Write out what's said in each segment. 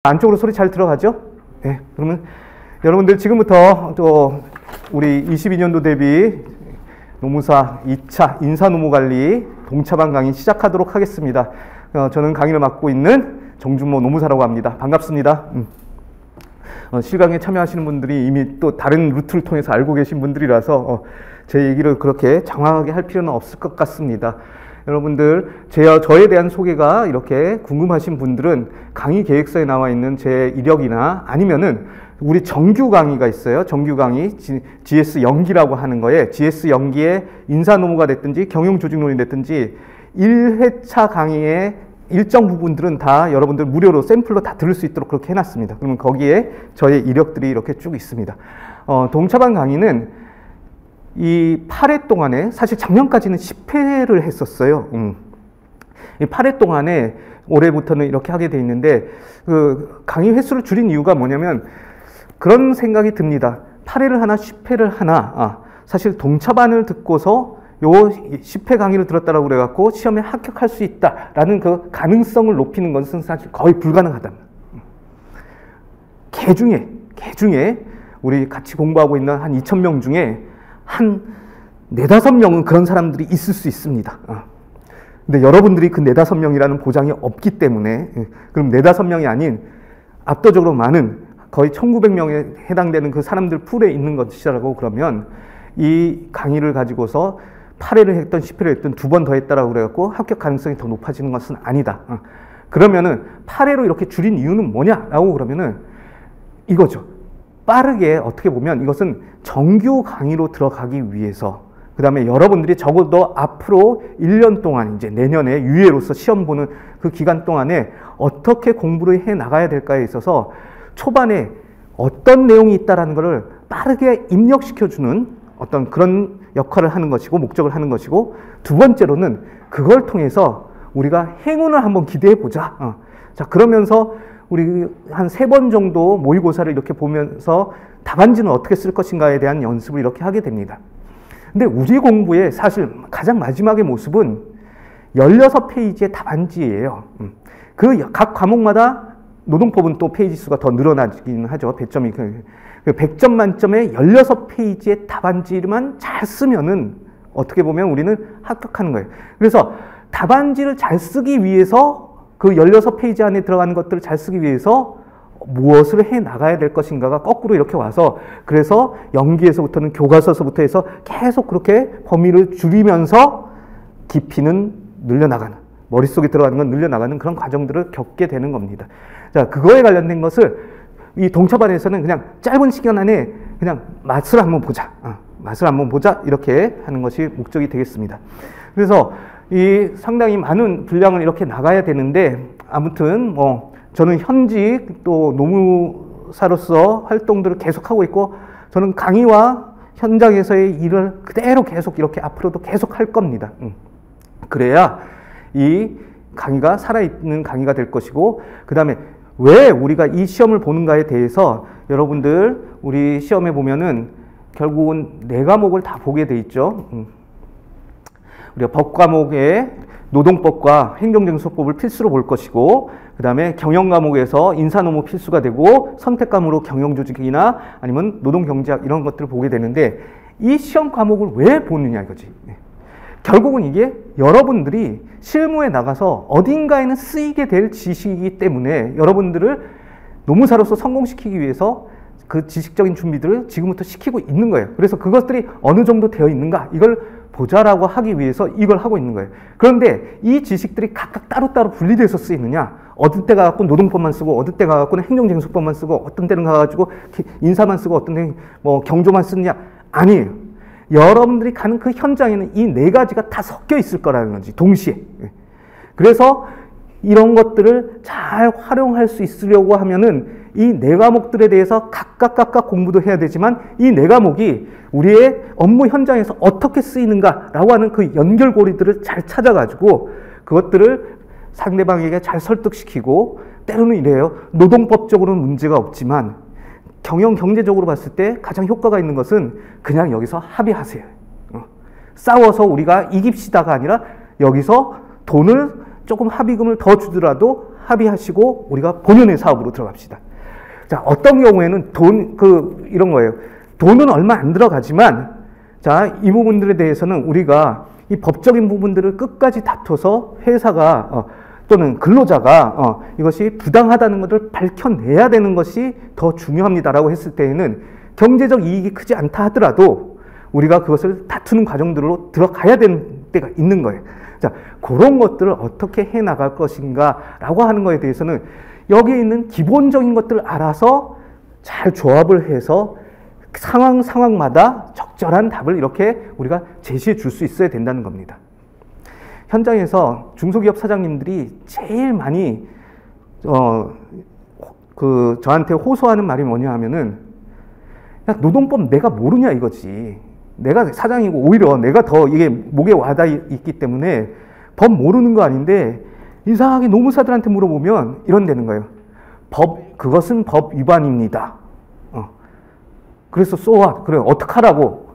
안쪽으로 소리 잘 들어가죠? 네, 그러면 여러분들 지금부터 또 우리 22년도 대비 노무사 2차 인사노무관리 동차반 강의 시작하도록 하겠습니다. 저는 강의를 맡고 있는 정준모 노무사라고 합니다. 반갑습니다. 실강에 참여하시는 분들이 이미 또 다른 루트를 통해서 알고 계신 분들이라서 제 얘기를 그렇게 장황하게 할 필요는 없을 것 같습니다. 여러분들 저에 대한 소개가 이렇게 궁금하신 분들은 강의 계획서에 나와 있는 제 이력이나 아니면은 우리 정규 강의가 있어요. 정규 강의 GS 연기라고 하는 거에 GS 연기에 인사노무가 됐든지 경영조직론이 됐든지 1회차 강의의 일정 부분들은 다 여러분들 무료로 샘플로 다 들을 수 있도록 그렇게 해놨습니다. 그러면 거기에 저의 이력들이 이렇게 쭉 있습니다. 동차반 강의는 이 8회 동안에 사실 작년까지는 10회를 했었어요. 이 8회 동안에 올해부터는 이렇게 하게 돼 있는데 그 강의 횟수를 줄인 이유가 뭐냐면 그런 생각이 듭니다. 8회를 하나 10회를 하나 사실 동차반을 듣고서 요 10회 강의를 들었다라고 그래갖고 시험에 합격할 수 있다라는 그 가능성을 높이는 것은 사실 거의 불가능하다. 개 중에 우리 같이 공부하고 있는 한 2,000명 중에 한 4-5명은 그런 사람들이 있을 수 있습니다. 근데 여러분들이 그 4-5명이라는 보장이 없기 때문에 그럼 4-5명이 아닌 압도적으로 많은 거의 1,900명에 해당되는 그 사람들 풀에 있는 것이라고 그러면 이 강의를 가지고서 8회를 했던 10회를 했던 2번 더 했다라고 그래갖고 합격 가능성이 더 높아지는 것은 아니다. 그러면은 8회로 이렇게 줄인 이유는 뭐냐라고 그러면은 이거죠. 빠르게 어떻게 보면 이것은 정규 강의로 들어가기 위해서 그 다음에 여러분들이 적어도 앞으로 1년 동안 이제 내년에 유예로서 시험 보는 그 기간 동안에 어떻게 공부를 해 나가야 될까에 있어서 초반에 어떤 내용이 있다라는 것을 빠르게 입력시켜주는 어떤 그런 역할을 하는 것이고 목적을 하는 것이고 두 번째로는 그걸 통해서 우리가 행운을 한번 기대해 보자. 자, 그러면서 우리 한 3번 정도 모의고사를 이렇게 보면서 답안지는 어떻게 쓸 것인가에 대한 연습을 이렇게 하게 됩니다. 근데 우리 공부의 사실 가장 마지막의 모습은 16페이지의 답안지예요. 그 각 과목마다 노동법은 또 페이지 수가 더 늘어나긴 하죠. 배점이. 100점 만점에 16페이지의 답안지만 잘 쓰면은 어떻게 보면 우리는 합격하는 거예요. 그래서 답안지를 잘 쓰기 위해서 그 16페이지 안에 들어가는 것들을 잘 쓰기 위해서 무엇을 해 나가야 될 것인가가 거꾸로 이렇게 와서 그래서 연기에서부터는 교과서서부터 해서 계속 그렇게 범위를 줄이면서 깊이는 늘려나가는 머릿속에 들어가는 건 늘려나가는 그런 과정들을 겪게 되는 겁니다. 자, 그거에 관련된 것을 이 동차반에서는 그냥 짧은 시간 안에 그냥 맛을 한번 보자. 맛을 한번 보자. 이렇게 하는 것이 목적이 되겠습니다. 그래서 이 상당히 많은 분량을 이렇게 나가야 되는데 아무튼 저는 현직 또 노무사로서 활동들을 계속하고 있고 저는 강의와 현장에서의 일을 그대로 계속 이렇게 앞으로도 계속 할 겁니다. 그래야 이 강의가 살아있는 강의가 될 것이고 그 다음에 왜 우리가 이 시험을 보는가에 대해서 여러분들 우리 시험에 보면은 결국은 4과목을 다 보게 돼 있죠. 우리가 법 과목에 노동법과 행정쟁수법을 필수로 볼 것이고 그 다음에 경영 과목에서 인사노무 필수가 되고 선택 과목으로 경영조직이나 아니면 노동경제학 이런 것들을 보게 되는데 이 시험 과목을 왜 보느냐 이거지. 결국은 이게 여러분들이 실무에 나가서 어딘가에는 쓰이게 될 지식이기 때문에 여러분들을 노무사로서 성공시키기 위해서 그 지식적인 준비들을 지금부터 시키고 있는 거예요. 그래서 그것들이 어느 정도 되어 있는가 이걸 보자라고 하기 위해서 이걸 하고 있는 거예요. 그런데 이 지식들이 각각 따로따로 분리돼서 쓰이느냐 어떤 때 가갖고 노동법만 쓰고 어떤 때 가갖고는 행정쟁수법만 쓰고 어떤 때는 가가지고 인사만 쓰고 어떤 때는 뭐 경조만 쓰느냐 아니에요. 여러분들이 가는 그 현장에는 이 4가지가 다 섞여 있을 거라는 거지, 동시에. 그래서 이런 것들을 잘 활용할 수 있으려고 하면은 이 4과목들에 대해서 각각 공부도 해야 되지만 이 4과목이 우리의 업무 현장에서 어떻게 쓰이는가라고 하는 그 연결고리들을 잘 찾아가지고 그것들을 상대방에게 잘 설득시키고 때로는 이래요. 노동법적으로는 문제가 없지만 경영 경제적으로 봤을 때 가장 효과가 있는 것은 그냥 여기서 합의하세요. 싸워서 우리가 이깁시다가 아니라 여기서 돈을 조금 합의금을 더 주더라도 합의하시고 우리가 본연의 사업으로 들어갑시다. 자, 어떤 경우에는 이런 거예요. 돈은 얼마 안 들어가지만, 자, 이 부분들에 대해서는 우리가 이 법적인 부분들을 끝까지 다퉈서 회사가, 또는 근로자가, 이것이 부당하다는 것을 밝혀내야 되는 것이 더 중요합니다라고 했을 때에는 경제적 이익이 크지 않다 하더라도 우리가 그것을 다투는 과정들로 들어가야 되는 때가 있는 거예요. 자, 그런 것들을 어떻게 해 나갈 것인가 라고 하는 거에 대해서는 여기에 있는 기본적인 것들을 알아서 잘 조합을 해서 상황마다 적절한 답을 이렇게 우리가 제시해 줄 수 있어야 된다는 겁니다. 현장에서 중소기업 사장님들이 제일 많이 저한테 호소하는 말이 뭐냐 하면은, 야, 노동법 내가 모르냐 이거지. 내가 사장이고 오히려 내가 더 이게 목에 와닿아 있기 때문에 법 모르는 거 아닌데 이상하게 노무사들한테 물어보면 이런다는 거예요. 그것은 법 위반입니다. 그래서 so what? 그래, 어떡하라고?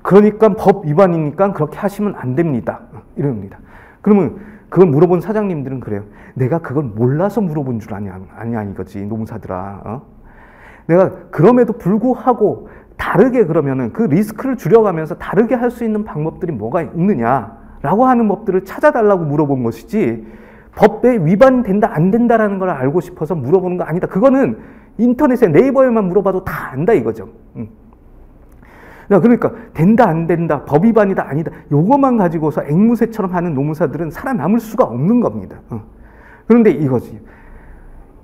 그러니까 법 위반이니까 그렇게 하시면 안 됩니다. 이럽니다. 그러면 그걸 물어본 사장님들은 그래요. 내가 그걸 몰라서 물어본 줄 아냐 이거지, 노무사들아. 내가 그럼에도 불구하고 다르게 그러면은 그 리스크를 줄여가면서 다르게 할 수 있는 방법들이 뭐가 있느냐라고 하는 법들을 찾아달라고 물어본 것이지, 법에 위반된다 안 된다라는 걸 알고 싶어서 물어보는 거 아니다. 그거는 인터넷에 네이버에만 물어봐도 다 안다 이거죠. 그러니까 된다 안 된다, 법 위반이다 아니다, 요것만 가지고서 앵무새처럼 하는 노무사들은 살아남을 수가 없는 겁니다. 그런데 이거지.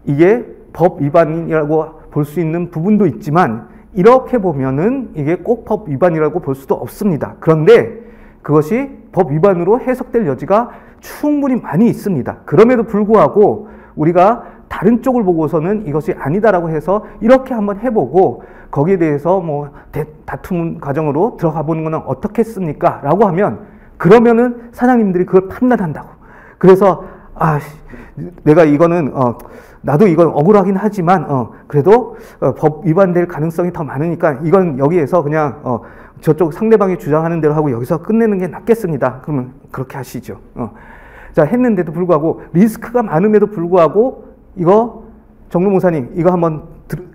이게 법 위반이라고 볼 수 있는 부분도 있지만 이렇게 보면은 이게 꼭 법 위반이라고 볼 수도 없습니다. 그런데 그것이 법 위반으로 해석될 여지가 충분히 많이 있습니다. 그럼에도 불구하고 우리가 다른 쪽을 보고서는 이것이 아니다라고 해서 이렇게 한번 해보고 거기에 대해서 뭐 다툼 과정으로 들어가 보는 것은 어떻겠습니까? 라고 하면, 그러면은 사장님들이 그걸 판단한다고. 그래서 내가 이거는 나도 이건 억울하긴 하지만 그래도 법 위반될 가능성이 더 많으니까 이건 여기에서 그냥 저쪽 상대방이 주장하는 대로 하고 여기서 끝내는 게 낫겠습니다. 그러면 그렇게 하시죠. 자, 했는데도 불구하고 리스크가 많음에도 불구하고 이거 정노무사님 이거 한번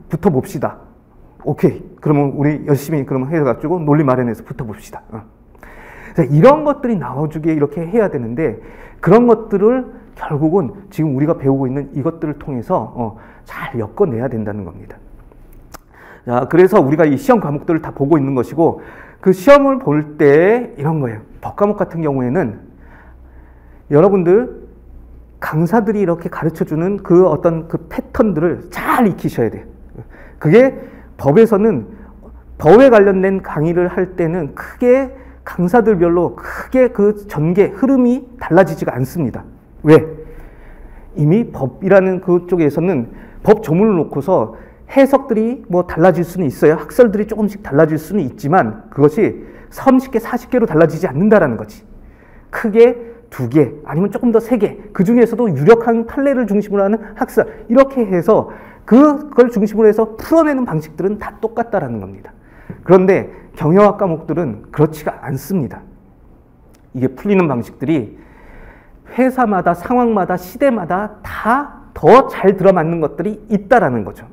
붙어 봅시다. 오케이. 그러면 우리 열심히 그러면 해가지고 논리 마련해서 붙어 봅시다. 자, 이런 것들이 나와주게 이렇게 해야 되는데, 그런 것들을 결국은 지금 우리가 배우고 있는 이것들을 통해서 잘 엮어내야 된다는 겁니다. 자, 그래서 우리가 이 시험 과목들을 다 보고 있는 것이고, 그 시험을 볼 때 이런 거예요. 법 과목 같은 경우에는 여러분들 강사들이 이렇게 가르쳐주는 그 어떤 그 패턴들을 잘 익히셔야 돼요. 그게 법에서는 법에 관련된 강의를 할 때는 크게 강사들별로 크게 그 전개 흐름이 달라지지가 않습니다. 왜? 이미 법이라는 그쪽에서는 법 조문을 놓고서 해석들이 뭐 달라질 수는 있어요. 학설들이 조금씩 달라질 수는 있지만 그것이 30개, 40개로 달라지지 않는다라는 거지. 크게 2개, 아니면 조금 더 3개, 그 중에서도 유력한 판례를 중심으로 하는 학설, 이렇게 해서 그걸 중심으로 해서 풀어내는 방식들은 다 똑같다라는 겁니다. 그런데 경영학 과목들은 그렇지가 않습니다. 이게 풀리는 방식들이 회사마다, 상황마다, 시대마다 다 더 잘 들어맞는 것들이 있다라는 거죠.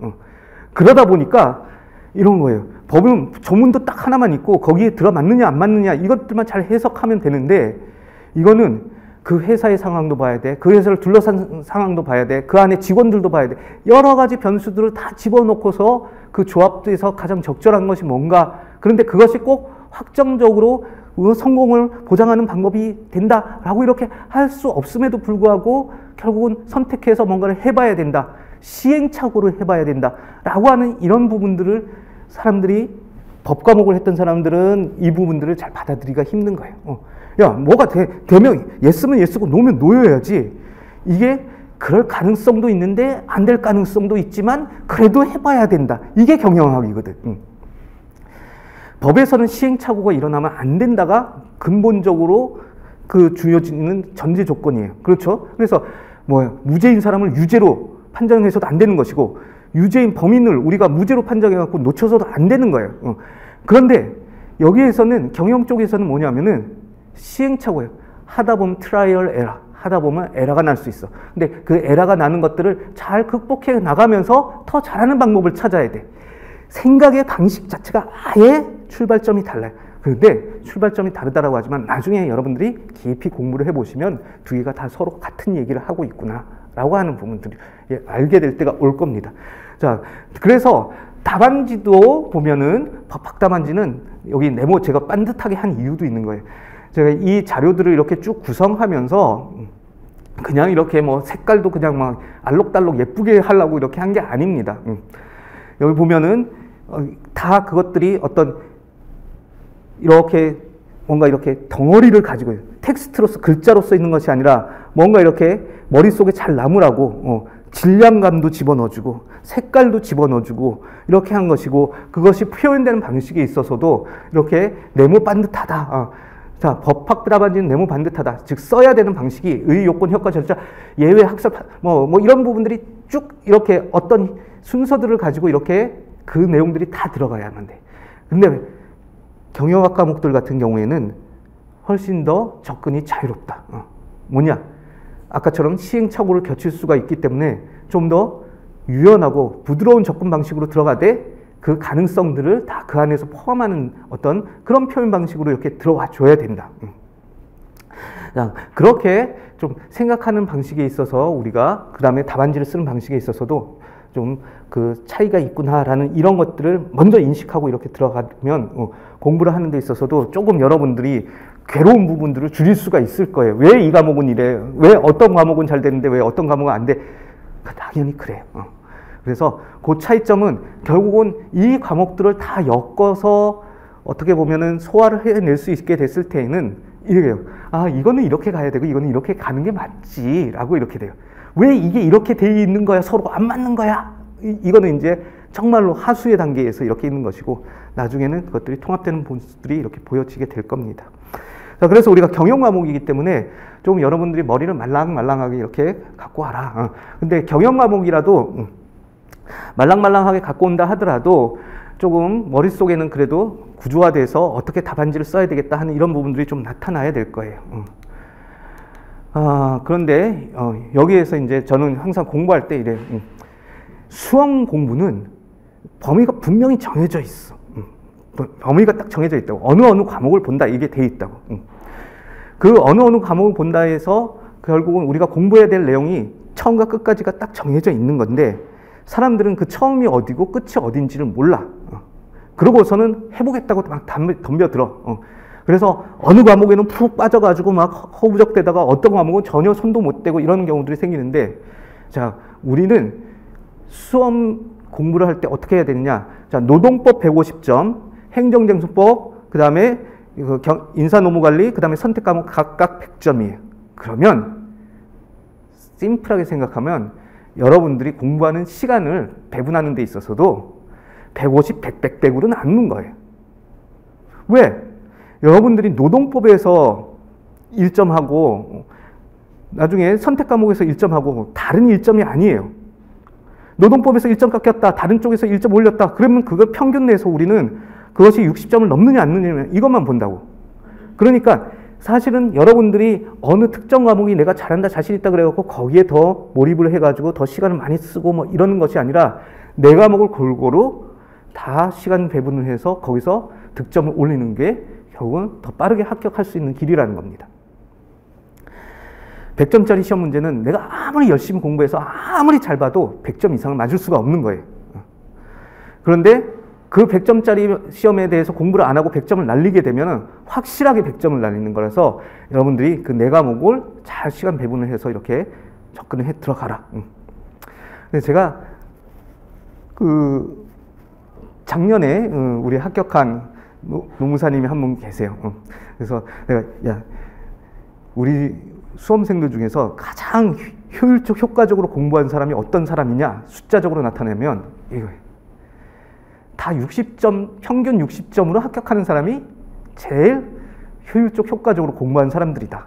그러다 보니까 이런 거예요. 법은 조문도 딱 하나만 있고 거기에 들어맞느냐 안 맞느냐 이것들만 잘 해석하면 되는데, 이거는 그 회사의 상황도 봐야 돼, 그 회사를 둘러싼 상황도 봐야 돼, 그 안에 직원들도 봐야 돼, 여러 가지 변수들을 다 집어넣고서 그 조합에서 가장 적절한 것이 뭔가, 그런데 그것이 꼭 확정적으로 성공을 보장하는 방법이 된다라고 이렇게 할 수 없음에도 불구하고 결국은 선택해서 뭔가를 해봐야 된다, 시행착오를 해봐야 된다라고 하는 이런 부분들을 사람들이, 법 과목을 했던 사람들은 이 부분들을 잘 받아들이기가 힘든 거예요. 야, 뭐가 되면 예스면 예스고 노면 노여야지. 이게 그럴 가능성도 있는데 안 될 가능성도 있지만 그래도 해봐야 된다. 이게 경영학이거든. 법에서는 시행착오가 일어나면 안 된다가 근본적으로 그 주어지는 전제 조건이에요. 그렇죠? 그래서 무죄인 사람을 유죄로 판정해서도 안 되는 것이고, 유죄인 범인을 우리가 무죄로 판정해갖고 놓쳐서도 안 되는 거예요. 그런데 여기에서는 경영 쪽에서는 뭐냐면은 시행착오예요. 하다 보면 트라이얼 에러, 하다 보면 에러가 날 수 있어. 근데 그 에러가 나는 것들을 잘 극복해 나가면서 더 잘하는 방법을 찾아야 돼. 생각의 방식 자체가 아예 출발점이 달라요. 그런데 출발점이 다르다라고 하지만 나중에 여러분들이 깊이 공부를 해보시면 두 개가 다 서로 같은 얘기를 하고 있구나 라고 하는 부분들을 알게 될 때가 올 겁니다. 자, 그래서 답안지도 보면은 법학 답안지는 여기 네모 제가 반듯하게 한 이유도 있는 거예요. 제가 이 자료들을 이렇게 쭉 구성하면서 그냥 이렇게 뭐 색깔도 그냥 막 알록달록 예쁘게 하려고 이렇게 한 게 아닙니다. 여기 보면은 다 그것들이 어떤 이렇게 뭔가 이렇게 덩어리를 가지고 텍스트로서 글자로 써 있는 것이 아니라 뭔가 이렇게 머릿속에 잘 남으라고 질량감도 집어넣어주고 색깔도 집어넣어주고 이렇게 한 것이고 그것이 표현되는 방식에 있어서도 이렇게 네모 반듯하다. 자, 법학 답안지는 네모 반듯하다. 즉 써야 되는 방식이 의, 요건, 효과, 절차, 예외, 학습 뭐 이런 부분들이 쭉 이렇게 어떤 순서들을 가지고 이렇게 그 내용들이 다 들어가야만 돼. 근데 경영학 과목들 같은 경우에는 훨씬 더 접근이 자유롭다. 뭐냐? 아까처럼 시행착오를 겪을 수가 있기 때문에 좀 더 유연하고 부드러운 접근 방식으로 들어가되 그 가능성들을 다 그 안에서 포함하는 어떤 그런 표현 방식으로 이렇게 들어와 줘야 된다. 그렇게 좀 생각하는 방식에 있어서 우리가 그 다음에 답안지를 쓰는 방식에 있어서도 좀 그 차이가 있구나라는 이런 것들을 먼저 인식하고 이렇게 들어가면 공부를 하는 데 있어서도 조금 여러분들이 괴로운 부분들을 줄일 수가 있을 거예요. 왜 이 과목은 이래? 왜 어떤 과목은 잘 되는데 왜 어떤 과목은 안 돼? 당연히 그래요. 그래서 그 차이점은 결국은 이 과목들을 다 엮어서 어떻게 보면은 소화를 해낼 수 있게 됐을 때에는 이래요. 아, 이거는 이렇게 가야 되고 이거는 이렇게 가는 게 맞지 라고 이렇게 돼요. 왜 이게 이렇게 돼 있는 거야? 서로 안 맞는 거야? 이거는 이제 정말로 하수의 단계에서 이렇게 있는 것이고 나중에는 그것들이 통합되는 모습들이 이렇게 보여지게 될 겁니다. 자, 그래서 우리가 경영 과목이기 때문에 좀 여러분들이 머리를 말랑말랑하게 이렇게 갖고 와라. 근데 경영 과목이라도 말랑말랑하게 갖고 온다 하더라도 조금 머릿속에는 그래도 구조화돼서 어떻게 답안지를 써야 되겠다 하는 이런 부분들이 좀 나타나야 될 거예요. 그런데 여기에서 이제 저는 항상 공부할 때 이래. 수험 공부는 범위가 분명히 정해져 있어. 범위가 딱 정해져 있다고. 어느 과목을 본다 이게 돼 있다고. 그 어느 과목을 본다 해서 결국은 우리가 공부해야 될 내용이 처음과 끝까지가 딱 정해져 있는 건데 사람들은 그 처음이 어디고 끝이 어딘지를 몰라. 그러고서는 해보겠다고 막 덤벼들어. 그래서 어느 과목에는 푹 빠져가지고 막 허우적대다가 어떤 과목은 전혀 손도 못 대고 이런 경우들이 생기는데 자, 우리는 수험 공부를 할 때 어떻게 해야 되느냐. 자, 노동법 150점, 행정쟁수법, 그 다음에 인사노무관리, 그 다음에 선택과목 각각 100점이에요. 그러면 심플하게 생각하면 여러분들이 공부하는 시간을 배분하는 데 있어서도 150, 100, 100, 100으로 나누는 거예요. 왜? 여러분들이 노동법에서 1점하고 나중에 선택과목에서 1점하고 다른 1점이 아니에요. 노동법에서 1점 깎였다, 다른 쪽에서 1점 올렸다. 그러면 그걸 평균 내서 우리는 그것이 60점을 넘느냐 안 넘느냐 이것만 본다고. 그러니까 사실은 여러분들이 어느 특정 과목이 내가 잘한다 자신 있다 그래갖고 거기에 더 몰입을 해가지고 더 시간을 많이 쓰고 뭐 이러는 것이 아니라 내 과목을 골고루 다 시간 배분을 해서 거기서 득점을 올리는 게 결국은 더 빠르게 합격할 수 있는 길이라는 겁니다. 100점짜리 시험 문제는 내가 아무리 열심히 공부해서 아무리 잘 봐도 100점 이상을 맞을 수가 없는 거예요. 그런데 그 100점짜리 시험에 대해서 공부를 안 하고 100점을 날리게 되면 확실하게 100점을 날리는 거라서 여러분들이 그 네 과목을 잘 시간 배분을 해서 이렇게 접근을 해 들어가라. 근데 제가 그 작년에 우리 합격한 노무사님이 한 분 계세요. 그래서 내가 야, 우리 수험생들 중에서 가장 효율적, 효과적으로 공부한 사람이 어떤 사람이냐 숫자적으로 나타내면 이거예요. 다 60점, 평균 60점으로 합격하는 사람이 제일 효율적, 효과적으로 공부한 사람들이다.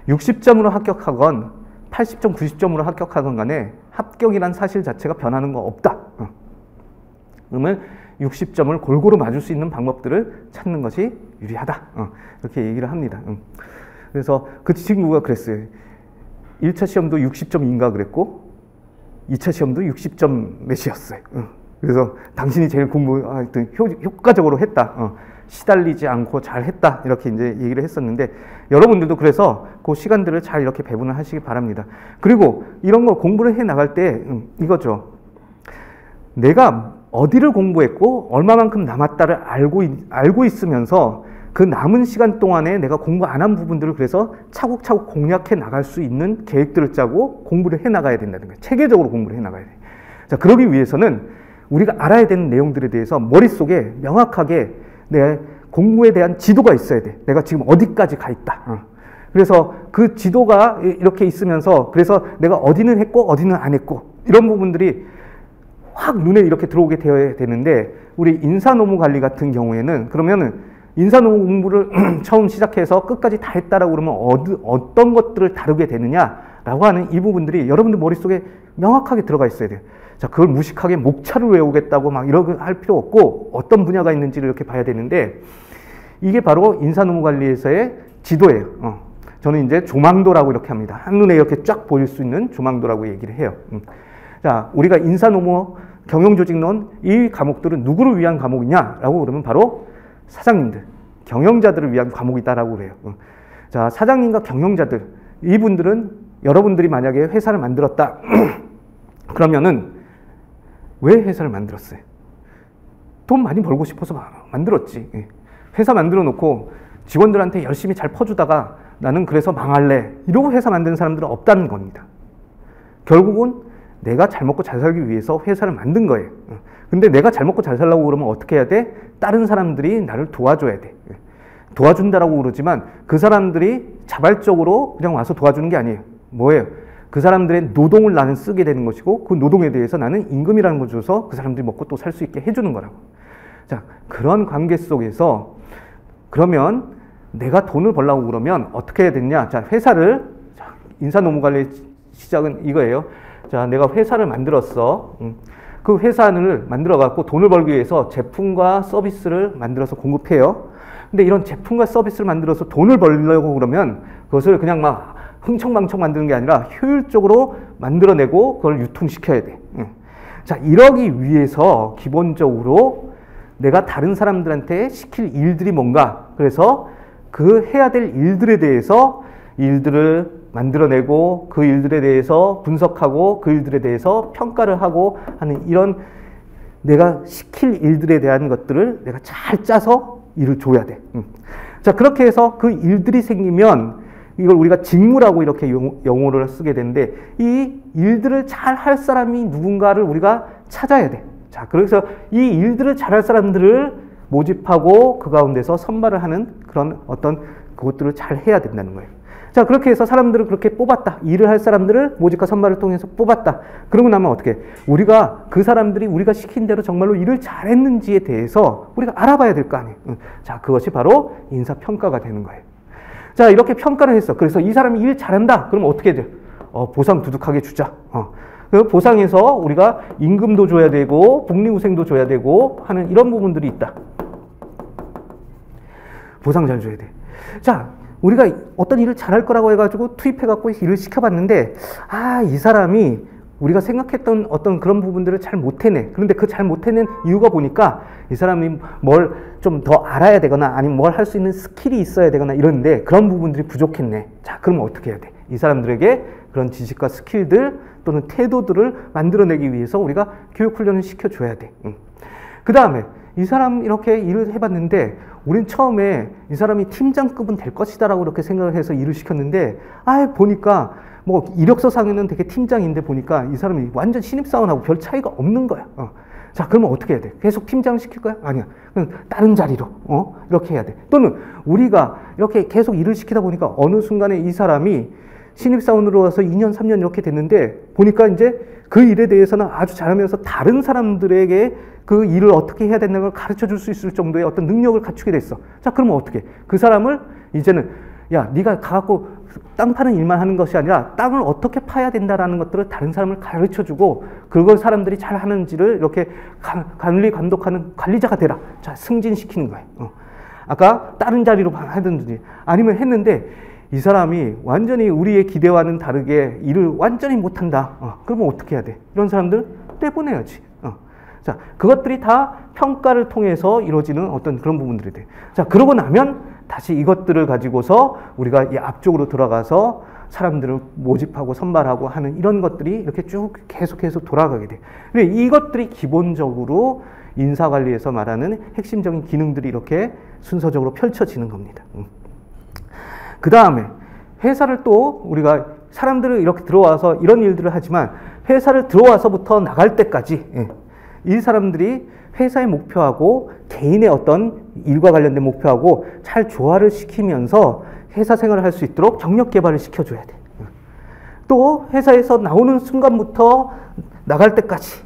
60점으로 합격하건 80점, 90점으로 합격하건 간에 합격이란 사실 자체가 변하는 거 없다. 그러면 60점을 골고루 맞을 수 있는 방법들을 찾는 것이 유리하다. 이렇게 얘기를 합니다. 그래서 그 친구가 그랬어요. 1차 시험도 60점인가 그랬고 2차 시험도 60점 몇이었어요. 그래서 당신이 제일 공부 하여튼 효과적으로 했다. 시달리지 않고 잘 했다. 이렇게 이제 얘기를 했었는데 여러분들도 그래서 그 시간들을 잘 이렇게 배분을 하시기 바랍니다. 그리고 이런 거 공부를 해 나갈 때 이거죠. 내가 어디를 공부했고 얼마만큼 남았다를 알고 있으면서 그 남은 시간 동안에 내가 공부 안 한 부분들을 그래서 차곡차곡 공략해 나갈 수 있는 계획들을 짜고 공부를 해 나가야 된다는 거예요. 체계적으로 공부를 해 나가야 돼요. 자, 그러기 위해서는 우리가 알아야 되는 내용들에 대해서 머릿속에 명확하게 내 공부에 대한 지도가 있어야 돼. 내가 지금 어디까지 가 있다. 그래서 그 지도가 이렇게 있으면서 그래서 내가 어디는 했고 어디는 안 했고 이런 부분들이 확 눈에 이렇게 들어오게 되어야 되는데 우리 인사노무 관리 같은 경우에는 그러면은 인사노무 공부를 처음 시작해서 끝까지 다 했다라고 그러면 어떤 것들을 다루게 되느냐라고 하는 이 부분들이 여러분들 머릿속에 명확하게 들어가 있어야 돼요. 자, 그걸 무식하게 목차를 외우겠다고 막 이렇게 할 필요 없고 어떤 분야가 있는지를 이렇게 봐야 되는데 이게 바로 인사노무 관리에서의 지도예요. 저는 이제 조망도라고 이렇게 합니다. 한눈에 이렇게 쫙 보일 수 있는 조망도라고 얘기를 해요. 자, 우리가 인사노무, 경영조직론 이 과목들은 누구를 위한 과목이냐라고 그러면 바로 사장님들, 경영자들을 위한 과목이다라고 그래요. 자, 사장님과 경영자들, 이분들은 여러분들이 만약에 회사를 만들었다. 그러면은 왜 회사를 만들었어요? 돈 많이 벌고 싶어서 만들었지. 회사 만들어 놓고 직원들한테 열심히 잘 퍼주다가 나는 그래서 망할래. 이러고 회사 만드는 사람들은 없다는 겁니다. 결국은 내가 잘 먹고 잘 살기 위해서 회사를 만든 거예요. 근데 내가 잘 먹고 잘 살려고 그러면 어떻게 해야 돼? 다른 사람들이 나를 도와줘야 돼. 도와준다라고 그러지만 그 사람들이 자발적으로 그냥 와서 도와주는 게 아니에요. 뭐예요? 그 사람들의 노동을 나는 쓰게 되는 것이고 그 노동에 대해서 나는 임금이라는 걸 줘서 그 사람들이 먹고 또 살 수 있게 해주는 거라고. 자, 그런 관계 속에서 그러면 내가 돈을 벌려고 그러면 어떻게 해야 되냐? 자, 회사를 인사노무관리 시작은 이거예요. 자, 내가 회사를 만들었어. 그 회사를 만들어 갖고 돈을 벌기 위해서 제품과 서비스를 만들어서 공급해요. 근데 이런 제품과 서비스를 만들어서 돈을 벌려고 그러면 그것을 그냥 막 흥청망청 만드는 게 아니라 효율적으로 만들어내고 그걸 유통시켜야 돼. 자, 이러기 위해서 기본적으로 내가 다른 사람들한테 시킬 일들이 뭔가, 그래서 그 해야 될 일들에 대해서 일들을 만들어내고 그 일들에 대해서 분석하고 그 일들에 대해서 평가를 하고 하는 이런 내가 시킬 일들에 대한 것들을 내가 잘 짜서 일을 줘야 돼. 자, 그렇게 해서 그 일들이 생기면 이걸 우리가 직무라고 이렇게 용어를 쓰게 되는데 이 일들을 잘 할 사람이 누군가를 우리가 찾아야 돼. 자, 그래서 이 일들을 잘 할 사람들을 모집하고 그 가운데서 선발을 하는 그런 어떤 그것들을 잘 해야 된다는 거예요. 자, 그렇게 해서 사람들을 그렇게 뽑았다. 일을 할 사람들을 모집과 선발을 통해서 뽑았다. 그러고 나면 어떻게? 우리가 그 사람들이 우리가 시킨 대로 정말로 일을 잘했는지에 대해서 우리가 알아봐야 될 거 아니에요. 자, 그것이 바로 인사평가가 되는 거예요. 자, 이렇게 평가를 했어. 그래서 이 사람이 일 잘한다. 그러면 어떻게 돼? 보상 두둑하게 주자. 그 보상에서 우리가 임금도 줘야 되고 복리후생도 줘야 되고 하는 이런 부분들이 있다. 보상 잘 줘야 돼. 자, 우리가 어떤 일을 잘할 거라고 해가지고 투입해갖고 일을 시켜봤는데 이 사람이 우리가 생각했던 어떤 그런 부분들을 잘 못해내. 그런데 그 잘 못해낸 이유가 보니까 이 사람이 뭘 좀 더 알아야 되거나 아니면 뭘 할 수 있는 스킬이 있어야 되거나 이런데 그런 부분들이 부족했네. 자, 그러면 어떻게 해야 돼? 이 사람들에게 그런 지식과 스킬들 또는 태도들을 만들어내기 위해서 우리가 교육훈련을 시켜줘야 돼. 그 다음에 이 사람 이렇게 일을 해봤는데 우린 처음에 이 사람이 팀장급은 될 것이다 라고 이렇게 생각을 해서 일을 시켰는데 보니까 뭐 이력서상에는 되게 팀장인데 보니까 이 사람이 완전 신입사원하고 별 차이가 없는 거야. 자, 그러면 어떻게 해야 돼? 계속 팀장 시킬 거야? 아니야. 그냥 다른 자리로 이렇게 해야 돼. 또는 우리가 이렇게 계속 일을 시키다 보니까 어느 순간에 이 사람이 신입사원으로 와서 2년, 3년 이렇게 됐는데 보니까 이제 그 일에 대해서는 아주 잘하면서 다른 사람들에게 그 일을 어떻게 해야 된다는 걸 가르쳐 줄 수 있을 정도의 어떤 능력을 갖추게 됐어. 자, 그러면 어떻게? 그 사람을 이제는 야, 네가 가갖고 땅 파는 일만 하는 것이 아니라 땅을 어떻게 파야 된다라는 것들을 다른 사람을 가르쳐 주고 그걸 사람들이 잘 하는지를 이렇게 관리, 감독하는 관리자가 되라. 자, 승진시키는 거예요. 아까 다른 자리로 하든지 아니면 했는데 이 사람이 완전히 우리의 기대와는 다르게 일을 완전히 못한다. 그러면 어떻게 해야 돼? 이런 사람들 내보내야지. 자, 그것들이 다 평가를 통해서 이루어지는 어떤 그런 부분들이 돼. 자, 그러고 나면 다시 이것들을 가지고서 우리가 이 앞쪽으로 들어가서 사람들을 모집하고 선발하고 하는 이런 것들이 이렇게 쭉 계속해서 돌아가게 돼. 근데 이것들이 기본적으로 인사관리에서 말하는 핵심적인 기능들이 이렇게 순서적으로 펼쳐지는 겁니다. 그 다음에 회사를 또 우리가 사람들을 이렇게 들어와서 이런 일들을 하지만 회사를 들어와서부터 나갈 때까지 이 사람들이 회사의 목표하고 개인의 어떤 일과 관련된 목표하고 잘 조화를 시키면서 회사 생활을 할 수 있도록 경력 개발을 시켜줘야 돼. 또 회사에서 나오는 순간부터 나갈 때까지,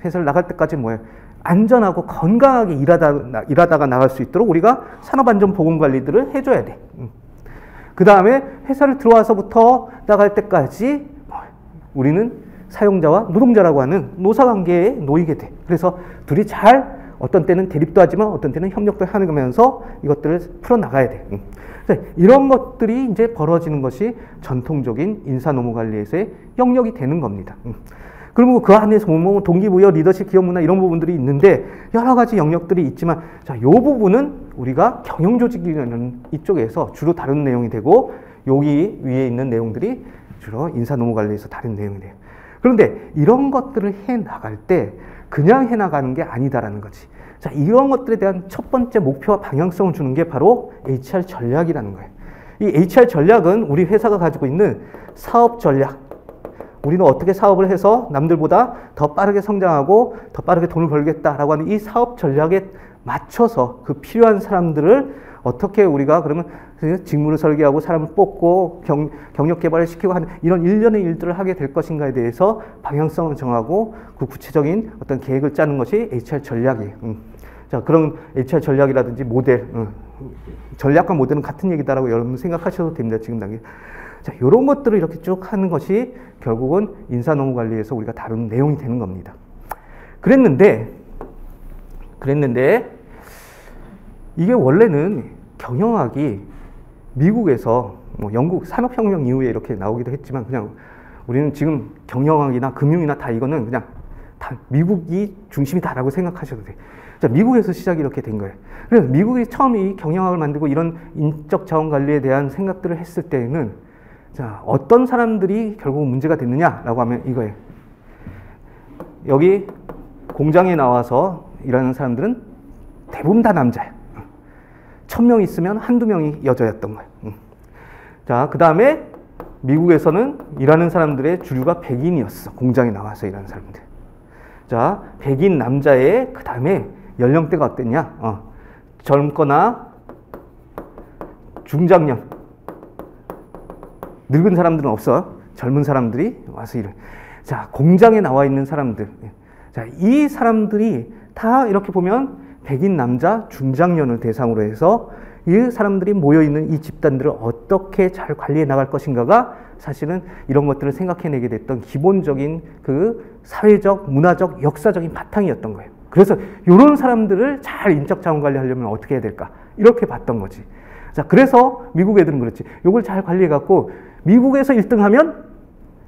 회사를 나갈 때까지 뭐예요? 안전하고 건강하게 일하다가 나갈 수 있도록 우리가 산업안전보건관리들을 해줘야 돼. 그 다음에 회사를 들어와서부터 나갈 때까지 우리는 사용자와 노동자라고 하는 노사관계에 놓이게 돼. 그래서 둘이 잘 어떤 때는 대립도 하지만 어떤 때는 협력도 하면서 이것들을 풀어나가야 돼. 이런 것들이 이제 벌어지는 것이 전통적인 인사노무관리에서의 영역이 되는 겁니다. 그리고 그 안에서 뭐 동기부여, 리더십, 기업문화 이런 부분들이 있는데 여러 가지 영역들이 있지만 자, 이 부분은 우리가 경영조직이라는 이쪽에서 주로 다룬 내용이 되고 여기 위에 있는 내용들이 주로 인사노무관리에서 다른 내용이 돼요. 그런데 이런 것들을 해나갈 때 그냥 해나가는 게 아니다라는 거지. 자, 이런 것들에 대한 첫 번째 목표와 방향성을 주는 게 바로 HR 전략이라는 거예요. 이 HR 전략은 우리 회사가 가지고 있는 사업 전략. 우리는 어떻게 사업을 해서 남들보다 더 빠르게 성장하고 더 빠르게 돈을 벌겠다라고 하는 이 사업 전략에 맞춰서 그 필요한 사람들을 어떻게 우리가 그러면 직무를 설계하고 사람을 뽑고 경력 개발을 시키고 하는 이런 일련의 일들을 하게 될 것인가에 대해서 방향성을 정하고 그 구체적인 어떤 계획을 짜는 것이 HR 전략이에요. 자, 그런 HR 전략이라든지 모델, 전략과 모델은 같은 얘기다라고 여러분 생각하셔도 됩니다. 지금 단계. 자, 이런 것들을 이렇게 쭉 하는 것이 결국은 인사노무관리에서 우리가 다루는 내용이 되는 겁니다. 그랬는데 이게 원래는 경영학이 미국에서 뭐 영국 산업혁명 이후에 이렇게 나오기도 했지만 그냥 우리는 지금 경영학이나 금융이나 다 이거는 그냥 다 미국이 중심이다라고 생각하셔도 돼요. 자, 미국에서 시작이 이렇게 된 거예요. 그래서 미국이 처음 이 경영학을 만들고 이런 인적 자원 관리에 대한 생각들을 했을 때에는 자, 어떤 사람들이 결국 문제가 됐느냐라고 하면 이거예요. 여기 공장에 나와서 일하는 사람들은 대부분 다 남자야. 1000명 있으면 한두 명이 여자였던 거예요. 자, 그 다음에 미국에서는 일하는 사람들의 주류가 백인이었어. 공장에 나와서 일하는 사람들. 자, 백인 남자의 그 다음에 연령대가 어땠냐? 젊거나 중장년. 늙은 사람들은 없어. 젊은 사람들이 와서 일해. 자, 공장에 나와 있는 사람들. 자, 이 사람들이 다 이렇게 보면 백인 남자 중장년을 대상으로 해서 이 사람들이 모여있는 이 집단들을 어떻게 잘 관리해 나갈 것인가가 사실은 이런 것들을 생각해내게 됐던 기본적인 그 사회적, 문화적, 역사적인 바탕이었던 거예요. 그래서 이런 사람들을 잘 인적 자원 관리하려면 어떻게 해야 될까? 이렇게 봤던 거지. 자, 그래서 미국 애들은 그렇지. 이걸 잘 관리해갖고 미국에서 1등하면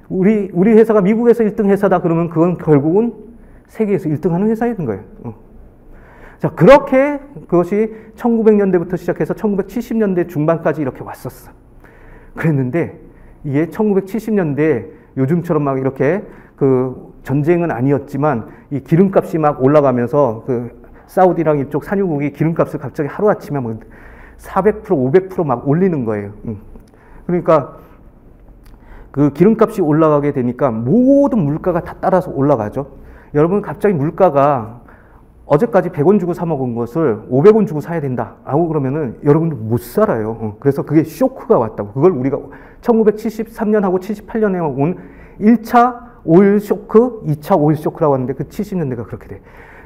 우리 회사가 미국에서 1등 회사다 그러면 그건 결국은 세계에서 1등하는 회사인 거예요. 자, 그렇게 그것이 1900년대부터 시작해서 1970년대 중반까지 이렇게 왔었어. 그랬는데 이게 1970년대 요즘처럼 막 이렇게 그 전쟁은 아니었지만 이 기름값이 막 올라가면서 그 사우디랑 이쪽 산유국이 기름값을 갑자기 하루아침에 막 400%, 500% 막 올리는 거예요. 그러니까 그 기름값이 올라가게 되니까 모든 물가가 다 따라서 올라가죠. 여러분 갑자기 물가가 어제까지 100원 주고 사 먹은 것을 500원 주고 사야 된다 라고 그러면은 여러분들 못 살아요. 그래서 그게 쇼크가 왔다고. 그걸 우리가 1973년하고 78년에 온 1차 오일 쇼크, 2차 오일 쇼크라고 하는데 그 70년대가 그렇게 돼.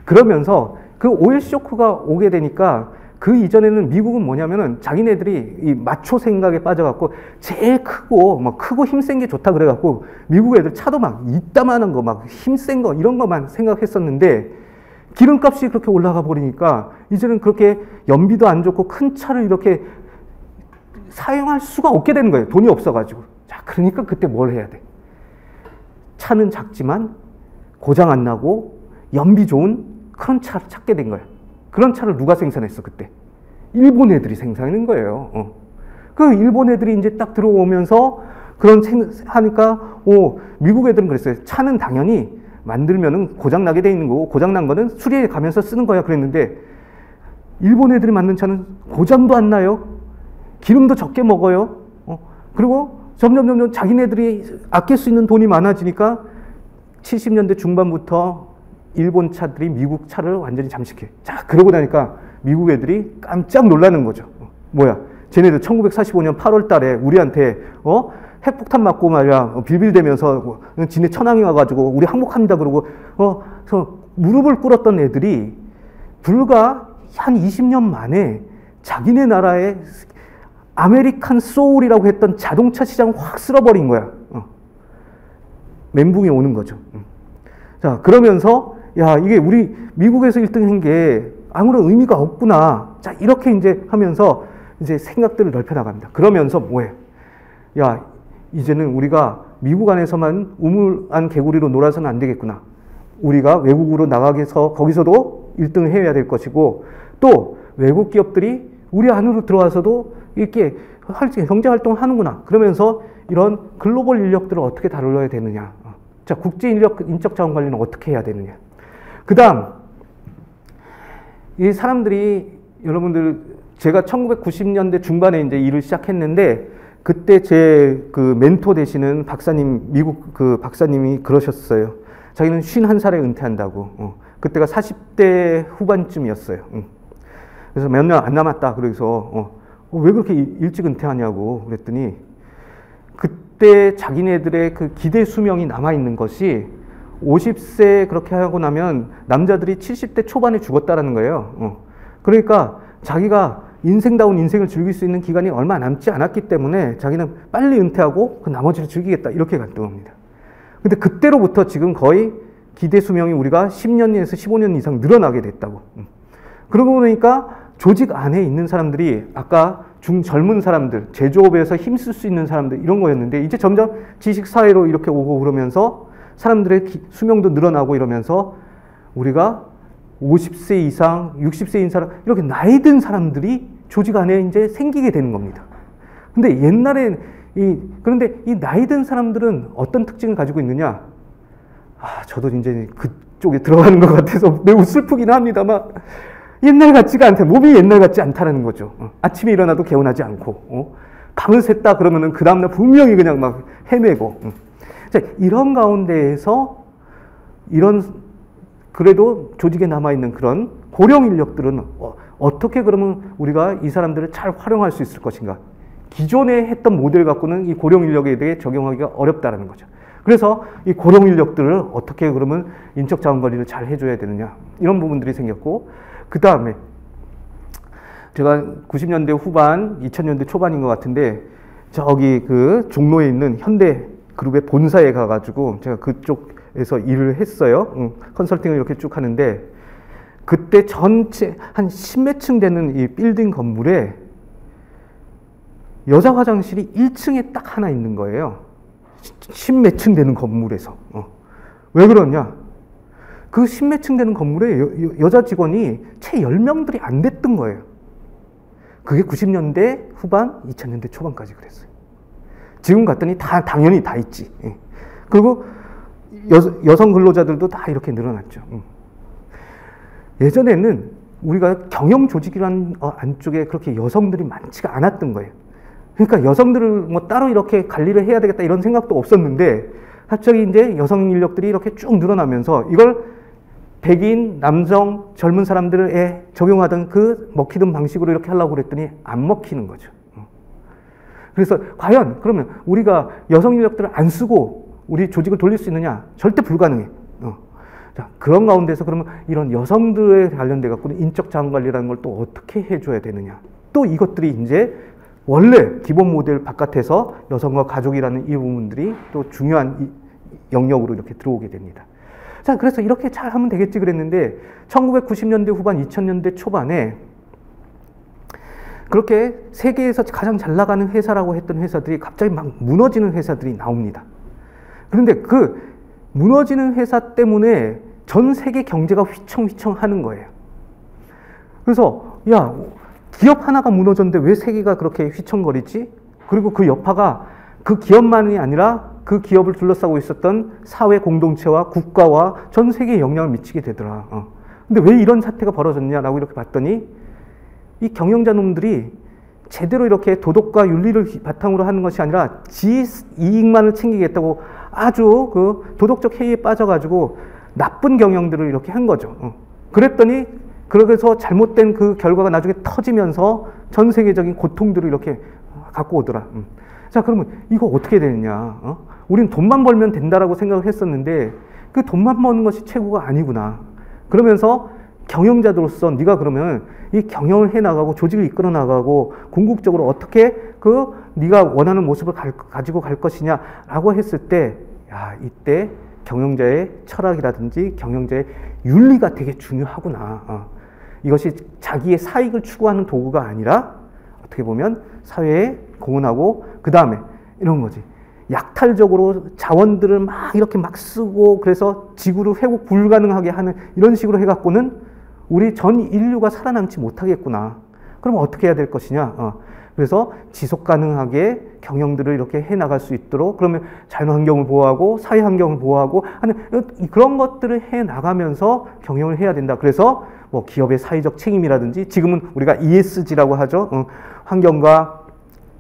그러면서 그 오일 쇼크가 오게 되니까 그 이전에는 미국은 뭐냐면은 자기네들이 이 마초 생각에 빠져갖고 제일 크고 막 크고 힘센 게 좋다 그래갖고 미국 애들 차도 막 이따만한 거 막 힘센 거 이런 것만 생각했었는데 기름값이 그렇게 올라가 버리니까 이제는 그렇게 연비도 안 좋고 큰 차를 이렇게 사용할 수가 없게 되는 거예요. 돈이 없어가지고. 자, 그러니까 그때 뭘 해야 돼? 차는 작지만 고장 안 나고 연비 좋은 그런 차를 찾게 된 거예요. 그런 차를 누가 생산했어, 그때? 일본 애들이 생산한 거예요. 그 일본 애들이 이제 딱 들어오면서 하니까, 미국 애들은 그랬어요. 차는 당연히 만들면은 고장나게 돼 있는 거고, 고장난 거는 수리해 가면서 쓰는 거야. 그랬는데, 일본 애들이 만든 차는 고장도 안 나요. 기름도 적게 먹어요. 그리고 점점 자기네들이 아낄 수 있는 돈이 많아지니까 70년대 중반부터 일본 차들이 미국 차를 완전히 잠식해. 자, 그러고 나니까 미국 애들이 깜짝 놀라는 거죠. 뭐야? 쟤네들 1945년 8월 달에 우리한테, 핵폭탄 맞고 말이야, 빌빌대면서, 지네 천황이 와가지고, 우리 항복합니다. 그러고, 무릎을 꿇었던 애들이 불과 한 20년 만에 자기네 나라의 아메리칸 소울이라고 했던 자동차 시장을 확 쓸어버린 거야. 멘붕이 오는 거죠. 자, 그러면서, 야, 이게 우리 미국에서 1등 한 게 아무런 의미가 없구나. 자, 이렇게 이제 하면서 이제 생각들을 넓혀나갑니다. 그러면서 뭐해? 야, 이제는 우리가 미국 안에서만 우물안 개구리로 놀아서는 안 되겠구나. 우리가 외국으로 나가서 거기서도 1등을 해야 될 것이고, 또 외국 기업들이 우리 안으로 들어와서도 이렇게 경제 활동을 하는구나. 그러면서 이런 글로벌 인력들을 어떻게 다뤄야 되느냐. 자, 국제 인적 자원 관리는 어떻게 해야 되느냐. 그 다음, 이 사람들이, 여러분들, 제가 1990년대 중반에 이제 일을 시작했는데, 그때 제 그 멘토 되시는 박사님, 미국 그 박사님이 그러셨어요. 자기는 51살에 은퇴한다고. 그때가 40대 후반쯤이었어요. 그래서 몇 년 안 남았다. 그래서, 왜 그렇게 일찍 은퇴하냐고 그랬더니, 그때 자기네들의 그 기대 수명이 남아있는 것이 50세 그렇게 하고 나면 남자들이 70대 초반에 죽었다라는 거예요. 그러니까 자기가 인생다운 인생을 즐길 수 있는 기간이 얼마 남지 않았기 때문에 자기는 빨리 은퇴하고 그 나머지를 즐기겠다. 이렇게 갔던 겁니다. 근데 그때로부터 지금 거의 기대 수명이 우리가 10년에서 15년 이상 늘어나게 됐다고. 그러고 보니까 조직 안에 있는 사람들이 아까 젊은 사람들, 제조업에서 힘쓸 수 있는 사람들 이런 거였는데 이제 점점 지식사회로 이렇게 오고 그러면서 사람들의 수명도 늘어나고 이러면서 우리가 50세 이상, 60세인 사람, 이렇게 나이 든 사람들이 조직 안에 이제 생기게 되는 겁니다. 근데 옛날에, 그런데 이 나이 든 사람들은 어떤 특징을 가지고 있느냐? 저도 이제 그쪽에 들어가는 것 같아서 매우 슬프긴 합니다만, 옛날 같지가 않다. 몸이 옛날 같지 않다는 거죠. 아침에 일어나도 개운하지 않고, 밤을 샜다 그러면은 그 다음날 분명히 그냥 막 헤매고. 자, 이런 가운데에서 그래도 조직에 남아있는 그런 고령 인력들은 어떻게 그러면 우리가 이 사람들을 잘 활용할 수 있을 것인가? 기존에 했던 모델 갖고는 이 고령 인력에 대해 적용하기가 어렵다는 거죠. 그래서 이 고령 인력들을 어떻게 그러면 인적 자원 관리를 잘 해줘야 되느냐? 이런 부분들이 생겼고, 그 다음에 제가 90년대 후반, 2000년대 초반인 것 같은데 저기 그 종로에 있는 현대 그룹의 본사에 가가지고 제가 그쪽에서 일을 했어요. 컨설팅을 이렇게 쭉 하는데 그때 전체 한 10몇 층 되는 이 빌딩 건물에 여자 화장실이 1층에 딱 하나 있는 거예요. 10몇 층 되는 건물에서. 왜 그러냐? 그 10몇 층 되는 건물에 여자 직원이 채 10명들이 안 됐던 거예요. 그게 90년대 후반, 2000년대 초반까지 그랬어요. 지금 갔더니 당연히 다 있지. 그리고 여성 근로자들도 다 이렇게 늘어났죠. 예전에는 우리가 경영 조직이라는 안쪽에 그렇게 여성들이 많지가 않았던 거예요. 그러니까 여성들을 뭐 따로 이렇게 관리를 해야 되겠다 이런 생각도 없었는데 갑자기 이제 여성 인력들이 이렇게 쭉 늘어나면서 이걸 백인, 남성, 젊은 사람들에 적용하던 그 먹히던 방식으로 이렇게 하려고 그랬더니 안 먹히는 거죠. 그래서 과연 그러면 우리가 여성 인력들을 안 쓰고 우리 조직을 돌릴 수 있느냐? 절대 불가능해. 자, 그런 가운데서 그러면 이런 여성들에 관련돼 갖고는 인적 자원 관리라는 걸 또 어떻게 해줘야 되느냐? 또 이것들이 이제 원래 기본 모델 바깥에서 여성과 가족이라는 이 부분들이 또 중요한 영역으로 이렇게 들어오게 됩니다. 자, 그래서 이렇게 잘 하면 되겠지 그랬는데 1990년대 후반, 2000년대 초반에 그렇게 세계에서 가장 잘 나가는 회사라고 했던 회사들이 갑자기 막 무너지는 회사들이 나옵니다. 그런데 그 무너지는 회사 때문에 전 세계 경제가 휘청휘청 하는 거예요. 그래서 야, 기업 하나가 무너졌는데 왜 세계가 그렇게 휘청거리지? 그리고 그 여파가 그 기업만이 아니라 그 기업을 둘러싸고 있었던 사회 공동체와 국가와 전 세계에 영향을 미치게 되더라. 근데 왜 이런 사태가 벌어졌냐라고 이렇게 봤더니 이 경영자 놈들이 제대로 이렇게 도덕과 윤리를 바탕으로 하는 것이 아니라 지 이익만을 챙기겠다고 아주 그 도덕적 해이에 빠져가지고 나쁜 경영들을 이렇게 한 거죠. 그랬더니 그래서 잘못된 그 결과가 나중에 터지면서 전 세계적인 고통들을 이렇게 갖고 오더라. 자, 그러면 이거 어떻게 되느냐? 우리는 돈만 벌면 된다라고 생각을 했었는데 그 돈만 버는 것이 최고가 아니구나. 그러면서 경영자들로서 네가 그러면 이 경영을 해 나가고 조직을 이끌어 나가고 궁극적으로 어떻게 그 네가 원하는 모습을 가지고 갈 것이냐라고 했을 때, 야, 이때 경영자의 철학이라든지 경영자의 윤리가 되게 중요하구나. 이것이 자기의 사익을 추구하는 도구가 아니라 어떻게 보면 사회에 공헌하고 그 다음에 이런 거지. 약탈적으로 자원들을 막 이렇게 막 쓰고 그래서 지구를 회복 불가능하게 하는 이런 식으로 해갖고는 우리 전 인류가 살아남지 못하겠구나. 그럼 어떻게 해야 될 것이냐. 그래서 지속 가능하게 경영들을 이렇게 해나갈 수 있도록 그러면 자연환경을 보호하고 사회환경을 보호하고 하는 그런 것들을 해나가면서 경영을 해야 된다. 그래서 뭐 기업의 사회적 책임이라든지 지금은 우리가 ESG라고 하죠. 환경과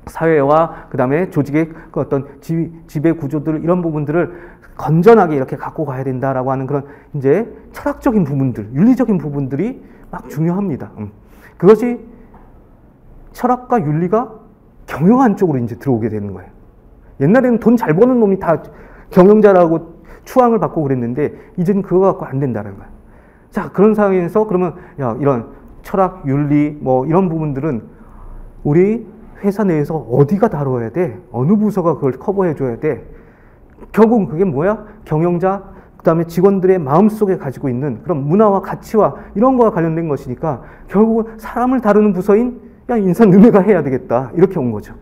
사회와 그 다음에 조직의 그 어떤 지배 구조들 이런 부분들을 건전하게 이렇게 갖고 가야 된다라고 하는 그런 이제 철학적인 부분들, 윤리적인 부분들이 막 중요합니다. 그것이 철학과 윤리가 경영한 쪽으로 이제 들어오게 되는 거예요. 옛날에는 돈 잘 버는 놈이 다 경영자라고 추앙을 받고 그랬는데 이제는 그거 갖고 안 된다는 거예요. 자, 그런 상황에서 그러면 야, 이런 철학, 윤리 뭐 이런 부분들은 우리 회사 내에서 어디가 다뤄야 돼? 어느 부서가 그걸 커버해 줘야 돼? 결국은 그게 뭐야? 경영자, 그 다음에 직원들의 마음속에 가지고 있는 그런 문화와 가치와 이런 거와 관련된 것이니까 결국은 사람을 다루는 부서인 야, 인사 너네가 해야 되겠다. 이렇게 온 거죠.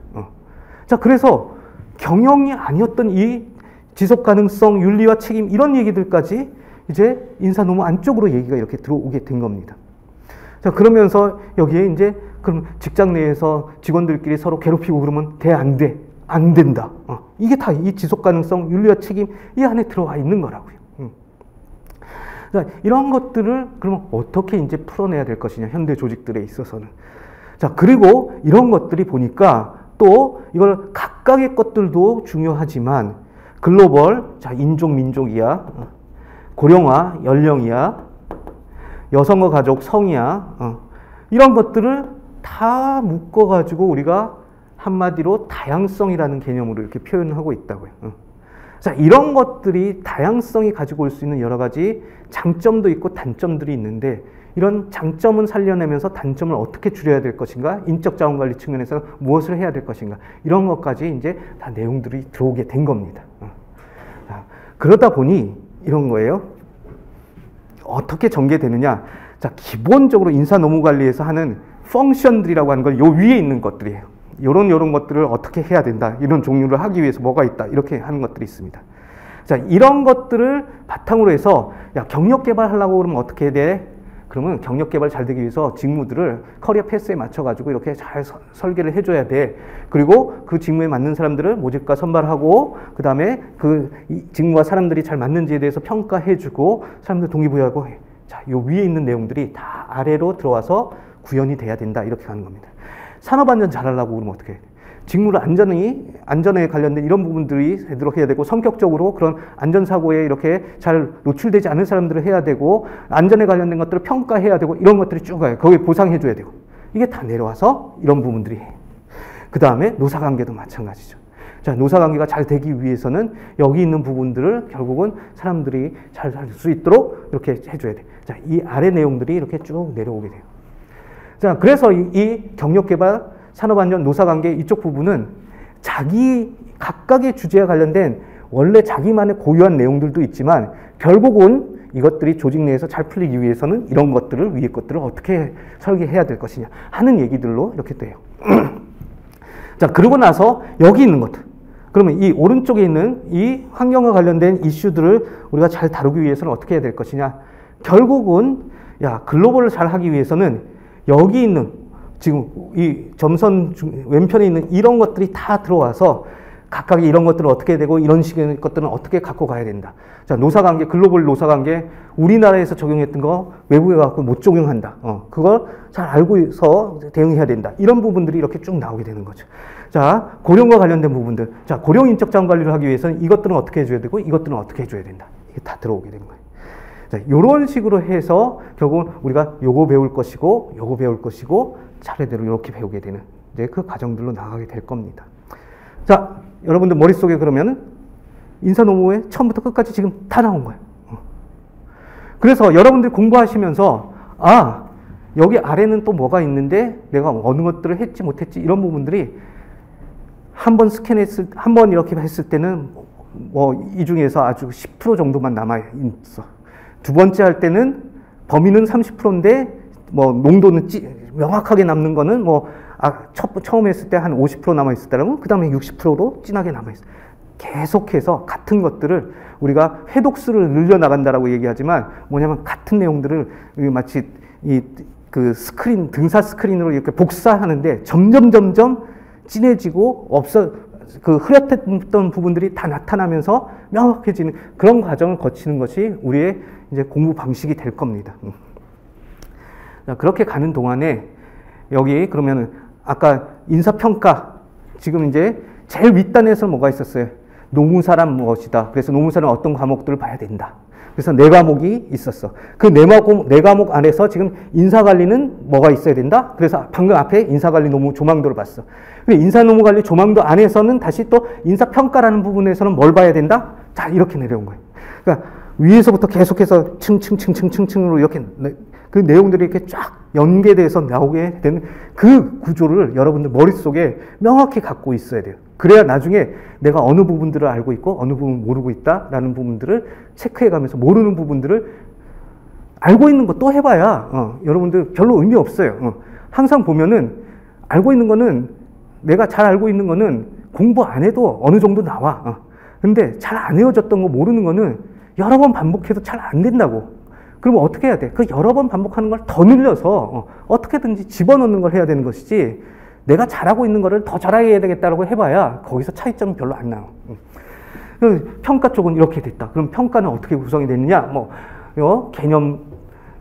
자, 그래서 경영이 아니었던 이 지속 가능성, 윤리와 책임 이런 얘기들까지 이제 인사 너무 안쪽으로 얘기가 이렇게 들어오게 된 겁니다. 자, 그러면서 여기에 이제 그럼 직장 내에서 직원들끼리 서로 괴롭히고 그러면 돼, 안 돼? 안 된다. 이게 다 이 지속 가능성, 윤리와 책임 이 안에 들어와 있는 거라고요. 자, 이런 것들을 그러면 어떻게 이제 풀어내야 될 것이냐, 현대 조직들에 있어서는. 자, 그리고 이런 것들이 보니까 또 이걸 각각의 것들도 중요하지만 글로벌, 자, 인종, 민족이야, 고령화, 연령이야, 여성과 가족, 성이야, 이런 것들을 다 묶어가지고 우리가 한마디로 다양성이라는 개념으로 이렇게 표현하고 있다고요. 자, 이런 것들이 다양성이 가지고 올 수 있는 여러 가지 장점도 있고 단점들이 있는데 이런 장점은 살려내면서 단점을 어떻게 줄여야 될 것인가, 인적 자원 관리 측면에서는 무엇을 해야 될 것인가, 이런 것까지 이제 다 내용들이 들어오게 된 겁니다. 자, 그러다 보니 이런 거예요. 어떻게 전개되느냐? 자, 기본적으로 인사 노무 관리에서 하는 펑션들이라고 하는 건 요 위에 있는 것들이에요. 요런 것들을 어떻게 해야 된다. 이런 종류를 하기 위해서 뭐가 있다. 이렇게 하는 것들이 있습니다. 자, 이런 것들을 바탕으로 해서 야, 경력 개발하려고 그러면 어떻게 해야 돼? 그러면 경력 개발 잘 되기 위해서 직무들을 커리어 패스에 맞춰가지고 이렇게 잘 설계를 해줘야 돼. 그리고 그 직무에 맞는 사람들을 모집과 선발하고 그 다음에 그 직무와 사람들이 잘 맞는지에 대해서 평가해주고 사람들 동기부여하고 해. 자, 요 위에 있는 내용들이 다 아래로 들어와서 구현이 돼야 된다. 이렇게 가는 겁니다. 산업안전 잘하려고 그러면 어떻게 해야 돼? 직무를 안전에 관련된 이런 부분들이 되도록 해야 되고 성격적으로 그런 안전사고에 이렇게 잘 노출되지 않은 사람들을 해야 되고 안전에 관련된 것들을 평가해야 되고 이런 것들이 쭉 가요. 거기에 보상해줘야 되고 이게 다 내려와서 이런 부분들이 해. 그 다음에 노사관계도 마찬가지죠. 자, 노사관계가 잘 되기 위해서는 여기 있는 부분들을 결국은 사람들이 잘 살 수 있도록 이렇게 해줘야 돼. 자, 이 아래 내용들이 이렇게 쭉 내려오게 돼요. 자, 그래서 이 경력개발, 산업안전, 노사관계 이쪽 부분은 자기 각각의 주제와 관련된 원래 자기만의 고유한 내용들도 있지만 결국은 이것들이 조직 내에서 잘 풀리기 위해서는 이런 것들을, 위에 것들을 어떻게 설계해야 될 것이냐 하는 얘기들로 이렇게 돼요. 자, 그러고 나서 여기 있는 것들. 그러면 이 오른쪽에 있는 이 환경과 관련된 이슈들을 우리가 잘 다루기 위해서는 어떻게 해야 될 것이냐. 결국은 글로벌을 잘 하기 위해서는 여기 있는 지금 이 점선 왼편에 있는 이런 것들이 다 들어와서 각각의 이런 것들을 어떻게 되고 이런 식의 것들은 어떻게 갖고 가야 된다. 자, 노사관계, 글로벌 노사관계, 우리나라에서 적용했던 거 외국에 갖고 못 적용한다. 그걸 잘 알고서 대응해야 된다. 이런 부분들이 이렇게 쭉 나오게 되는 거죠. 자, 고령과 관련된 부분들. 자, 고령 인적 자원 관리를 하기 위해서는 이것들은 어떻게 해줘야 되고 이것들은 어떻게 해줘야 된다. 이게 다 들어오게 되는 거예요. 자, 요런 식으로 해서 결국은 우리가 요거 배울 것이고 요거 배울 것이고 차례대로 이렇게 배우게 되는 이제 그 과정들로 나가게 될 겁니다. 자, 여러분들 머릿속에 그러면은 인사노무에 처음부터 끝까지 지금 다 나온 거예요. 그래서 여러분들이 공부하시면서 여기 아래는 또 뭐가 있는데 내가 어느 것들을 했지 못했지 이런 부분들이 한 번 이렇게 했을 때는 뭐 이 중에서 아주 10% 정도만 남아 있어. 두 번째 할 때는 범위는 30%인데 뭐 농도는 명확하게 남는 거는 뭐 처음 했을 때 한 50% 남아 있었다면 그 다음에 60%로 진하게 남아 있어. 계속해서 같은 것들을 우리가 회독수를 늘려나간다라고 얘기하지만 뭐냐면 같은 내용들을 마치 그 스크린, 등사 스크린으로 이렇게 복사하는데 점점 진해지고 그 흐릿했던 부분들이 다 나타나면서 명확해지는 그런 과정을 거치는 것이 우리의 이제 공부 방식이 될 겁니다. 자, 그렇게 가는 동안에 여기 그러면은 아까 인사평가 지금 이제 제일 윗단에서 뭐가 있었어요? 노무사란 무엇이다. 그래서 노무사는 어떤 과목들을 봐야 된다. 그래서 4과목이 있었어. 그 4과목 안에서 지금 인사관리는 뭐가 있어야 된다? 그래서 방금 앞에 인사관리 노무 조망도를 봤어. 근데 인사노무관리 조망도 안에서는 다시 또 인사평가라는 부분에서는 뭘 봐야 된다? 자, 이렇게 내려온 거예요. 그러니까 위에서부터 계속해서 층층으로 이렇게 그 내용들이 이렇게 쫙 연계돼서 나오게 되는 그 구조를 여러분들 머릿속에 명확히 갖고 있어야 돼요. 그래야 나중에 내가 어느 부분들을 알고 있고 어느 부분 모르고 있다라는 부분들을 체크해가면서 모르는 부분들을 알고 있는 거 또 해봐야 여러분들 별로 의미 없어요. 항상 보면은 알고 있는 거는 내가 잘 알고 있는 거는 공부 안 해도 어느 정도 나와. 근데 잘 안 외워졌던 거 모르는 거는 여러 번 반복해도 잘 안 된다고. 그럼 어떻게 해야 돼? 그 여러 번 반복하는 걸 더 늘려서 어떻게든지 집어넣는 걸 해야 되는 것이지 내가 잘하고 있는 거를 더 잘해야 되겠다라고 해봐야 거기서 차이점이 별로 안 나와. 평가 쪽은 이렇게 됐다. 그럼 평가는 어떻게 구성이 됐느냐? 개념,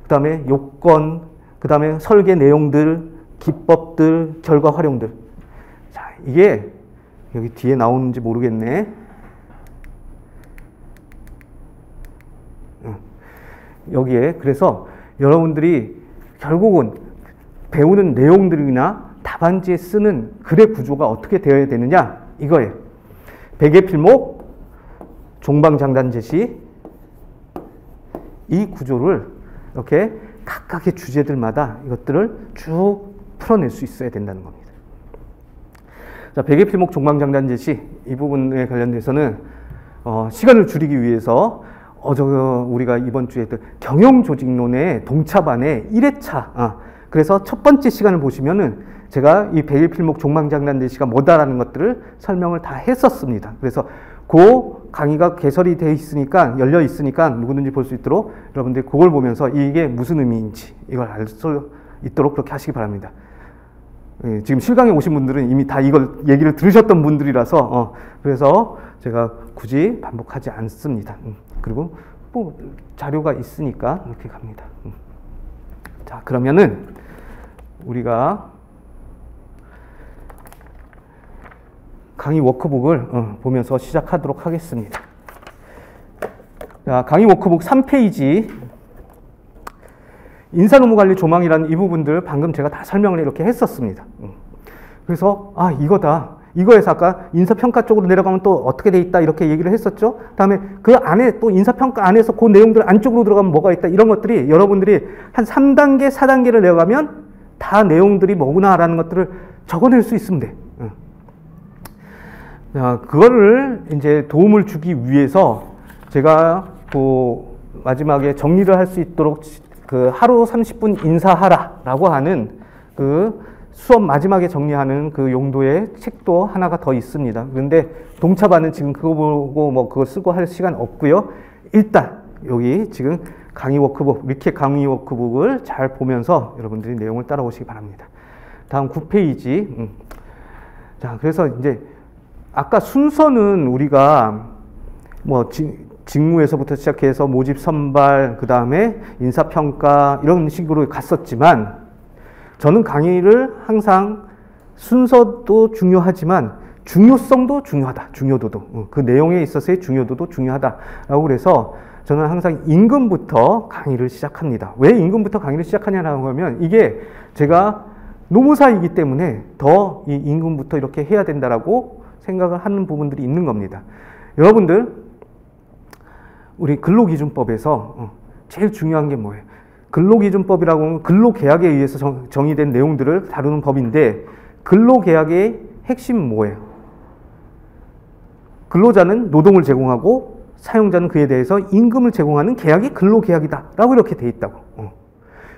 그 다음에 요건, 그 다음에 설계 내용들, 기법들, 결과 활용들. 자, 이게 여기 뒤에 나오는지 모르겠네. 여기에 그래서 여러분들이 결국은 배우는 내용들이나 답안지에 쓰는 글의 구조가 어떻게 되어야 되느냐 이거예요. 백의 필목, 종방장단 제시 이 구조를 이렇게 각각의 주제들마다 이것들을 쭉 풀어낼 수 있어야 된다는 겁니다. 자, 백의 필목, 종방장단 제시 이 부분에 관련돼서는 시간을 줄이기 위해서 우리가 이번 주에 경영조직론의 동차반의 1회차 그래서 첫 번째 시간을 보시면은 제가 이 백의 필목 종방장단 제시가 뭐다라는 것들을 설명을 다 했었습니다. 그래서 그 강의가 개설이 돼 있으니까 열려 있으니까 누구든지 볼 수 있도록 여러분들이 그걸 보면서 이게 무슨 의미인지 이걸 알 수 있도록 그렇게 하시기 바랍니다. 지금 실강에 오신 분들은 이미 다 이걸 얘기를 들으셨던 분들이라서 그래서 제가 굳이 반복하지 않습니다. 그리고 뭐 자료가 있으니까 이렇게 갑니다. 자, 그러면은 우리가 강의 워크북을 보면서 시작하도록 하겠습니다. 자, 강의 워크북 3페이지 인사노무관리 조망이라는 이 부분들 방금 제가 다 설명을 이렇게 했었습니다. 그래서 이거다. 이거에서 아까 인사평가 쪽으로 내려가면 또 어떻게 돼 있다 이렇게 얘기를 했었죠. 다음에 그 안에 또 인사평가 안에서 그 내용들 안쪽으로 들어가면 뭐가 있다 이런 것들이 여러분들이 한 3단계, 4단계를 내려가면 다 내용들이 뭐구나라는 것들을 적어낼 수 있으면 돼. 그거를 이제 도움을 주기 위해서 제가 마지막에 정리를 할 수 있도록 그 하루 30분 인사하라라고 하는 그 수업 마지막에 정리하는 그 용도의 책도 하나가 더 있습니다. 그런데 동차반은 지금 그거 보고 뭐 그걸 쓰고 할 시간 없고요. 일단 여기 지금 강의 워크북, 리켓 강의 워크북을 잘 보면서 여러분들이 내용을 따라오시기 바랍니다. 다음 9페이지. 자, 그래서 이제 아까 순서는 우리가 뭐 직무에서부터 시작해서 모집 선발, 그 다음에 인사평가 이런 식으로 갔었지만 저는 강의를 항상 순서도 중요하지만 중요성도 중요하다. 중요도도. 그 내용에 있어서의 중요도도 중요하다라고 그래서 저는 항상 임금부터 강의를 시작합니다. 왜 임금부터 강의를 시작하냐라고 하면 이게 제가 노무사이기 때문에 더 이 임금부터 이렇게 해야 된다라고 생각을 하는 부분들이 있는 겁니다. 여러분들, 우리 근로기준법에서 제일 중요한 게 뭐예요? 근로기준법이라고 하면 근로계약에 의해서 정의된 내용들을 다루는 법인데 근로계약의 핵심은 뭐예요? 근로자는 노동을 제공하고 사용자는 그에 대해서 임금을 제공하는 계약이 근로계약이다 라고 이렇게 돼 있다고.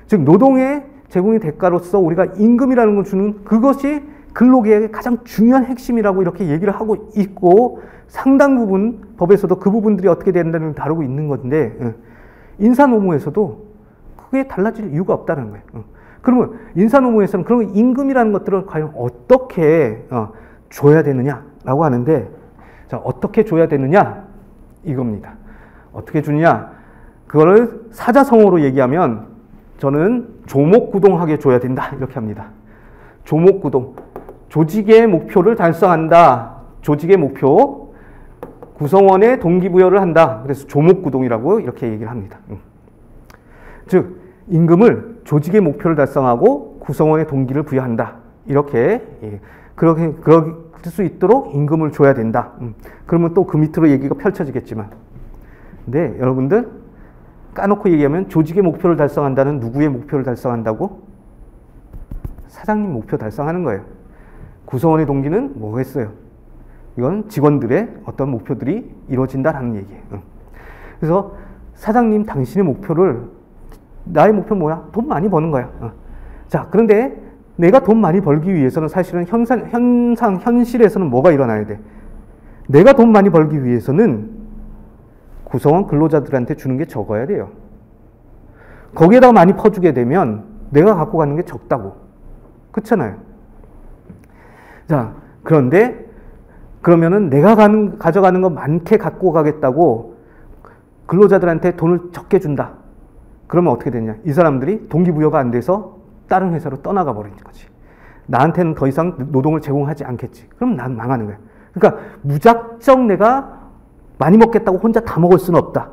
즉 노동의 제공의 대가로서 우리가 임금이라는 걸 주는 그것이 근로계약의 가장 중요한 핵심이라고 이렇게 얘기를 하고 있고 상당 부분 법에서도 그 부분들이 어떻게 된다는 걸 다루고 있는 건데 인사노무에서도 그게 달라질 이유가 없다는 거예요. 그러면 인사노무에서는 그런 임금이라는 것들을 과연 어떻게 줘야 되느냐라고 하는데 자, 어떻게 줘야 되느냐 이겁니다. 어떻게 주느냐 그거를 사자성어로 얘기하면 저는 조목구동하게 줘야 된다 이렇게 합니다. 조목구동, 조직의 목표를 달성한다. 조직의 목표, 구성원의 동기부여를 한다. 그래서 조목구동이라고 이렇게 얘기를 합니다. 즉 임금을 조직의 목표를 달성하고 구성원의 동기를 부여한다. 이렇게 그럴 수 있도록 임금을 줘야 된다. 그러면 또 그 밑으로 얘기가 펼쳐지겠지만 근데 여러분들 까놓고 얘기하면 조직의 목표를 달성한다는 누구의 목표를 달성한다고? 사장님 목표 달성하는 거예요. 구성원의 동기는 뭐겠어요? 이건 직원들의 어떤 목표들이 이루어진다라는 얘기예요. 그래서 사장님 당신의 목표를 나의 목표는 뭐야? 돈 많이 버는 거야. 자, 그런데 내가 돈 많이 벌기 위해서는 사실은 현실에서는 뭐가 일어나야 돼? 내가 돈 많이 벌기 위해서는 구성원 근로자들한테 주는 게 적어야 돼요. 거기에다가 많이 퍼주게 되면 내가 갖고 가는 게 적다고. 그렇잖아요. 자, 그런데 그러면은 내가 가져가는 거 많게 갖고 가겠다고 근로자들한테 돈을 적게 준다. 그러면 어떻게 되냐? 이 사람들이 동기부여가 안 돼서 다른 회사로 떠나가 버리는 거지. 나한테는 더 이상 노동을 제공하지 않겠지. 그럼 난 망하는 거야. 그러니까 무작정 내가 많이 먹겠다고 혼자 다 먹을 수는 없다.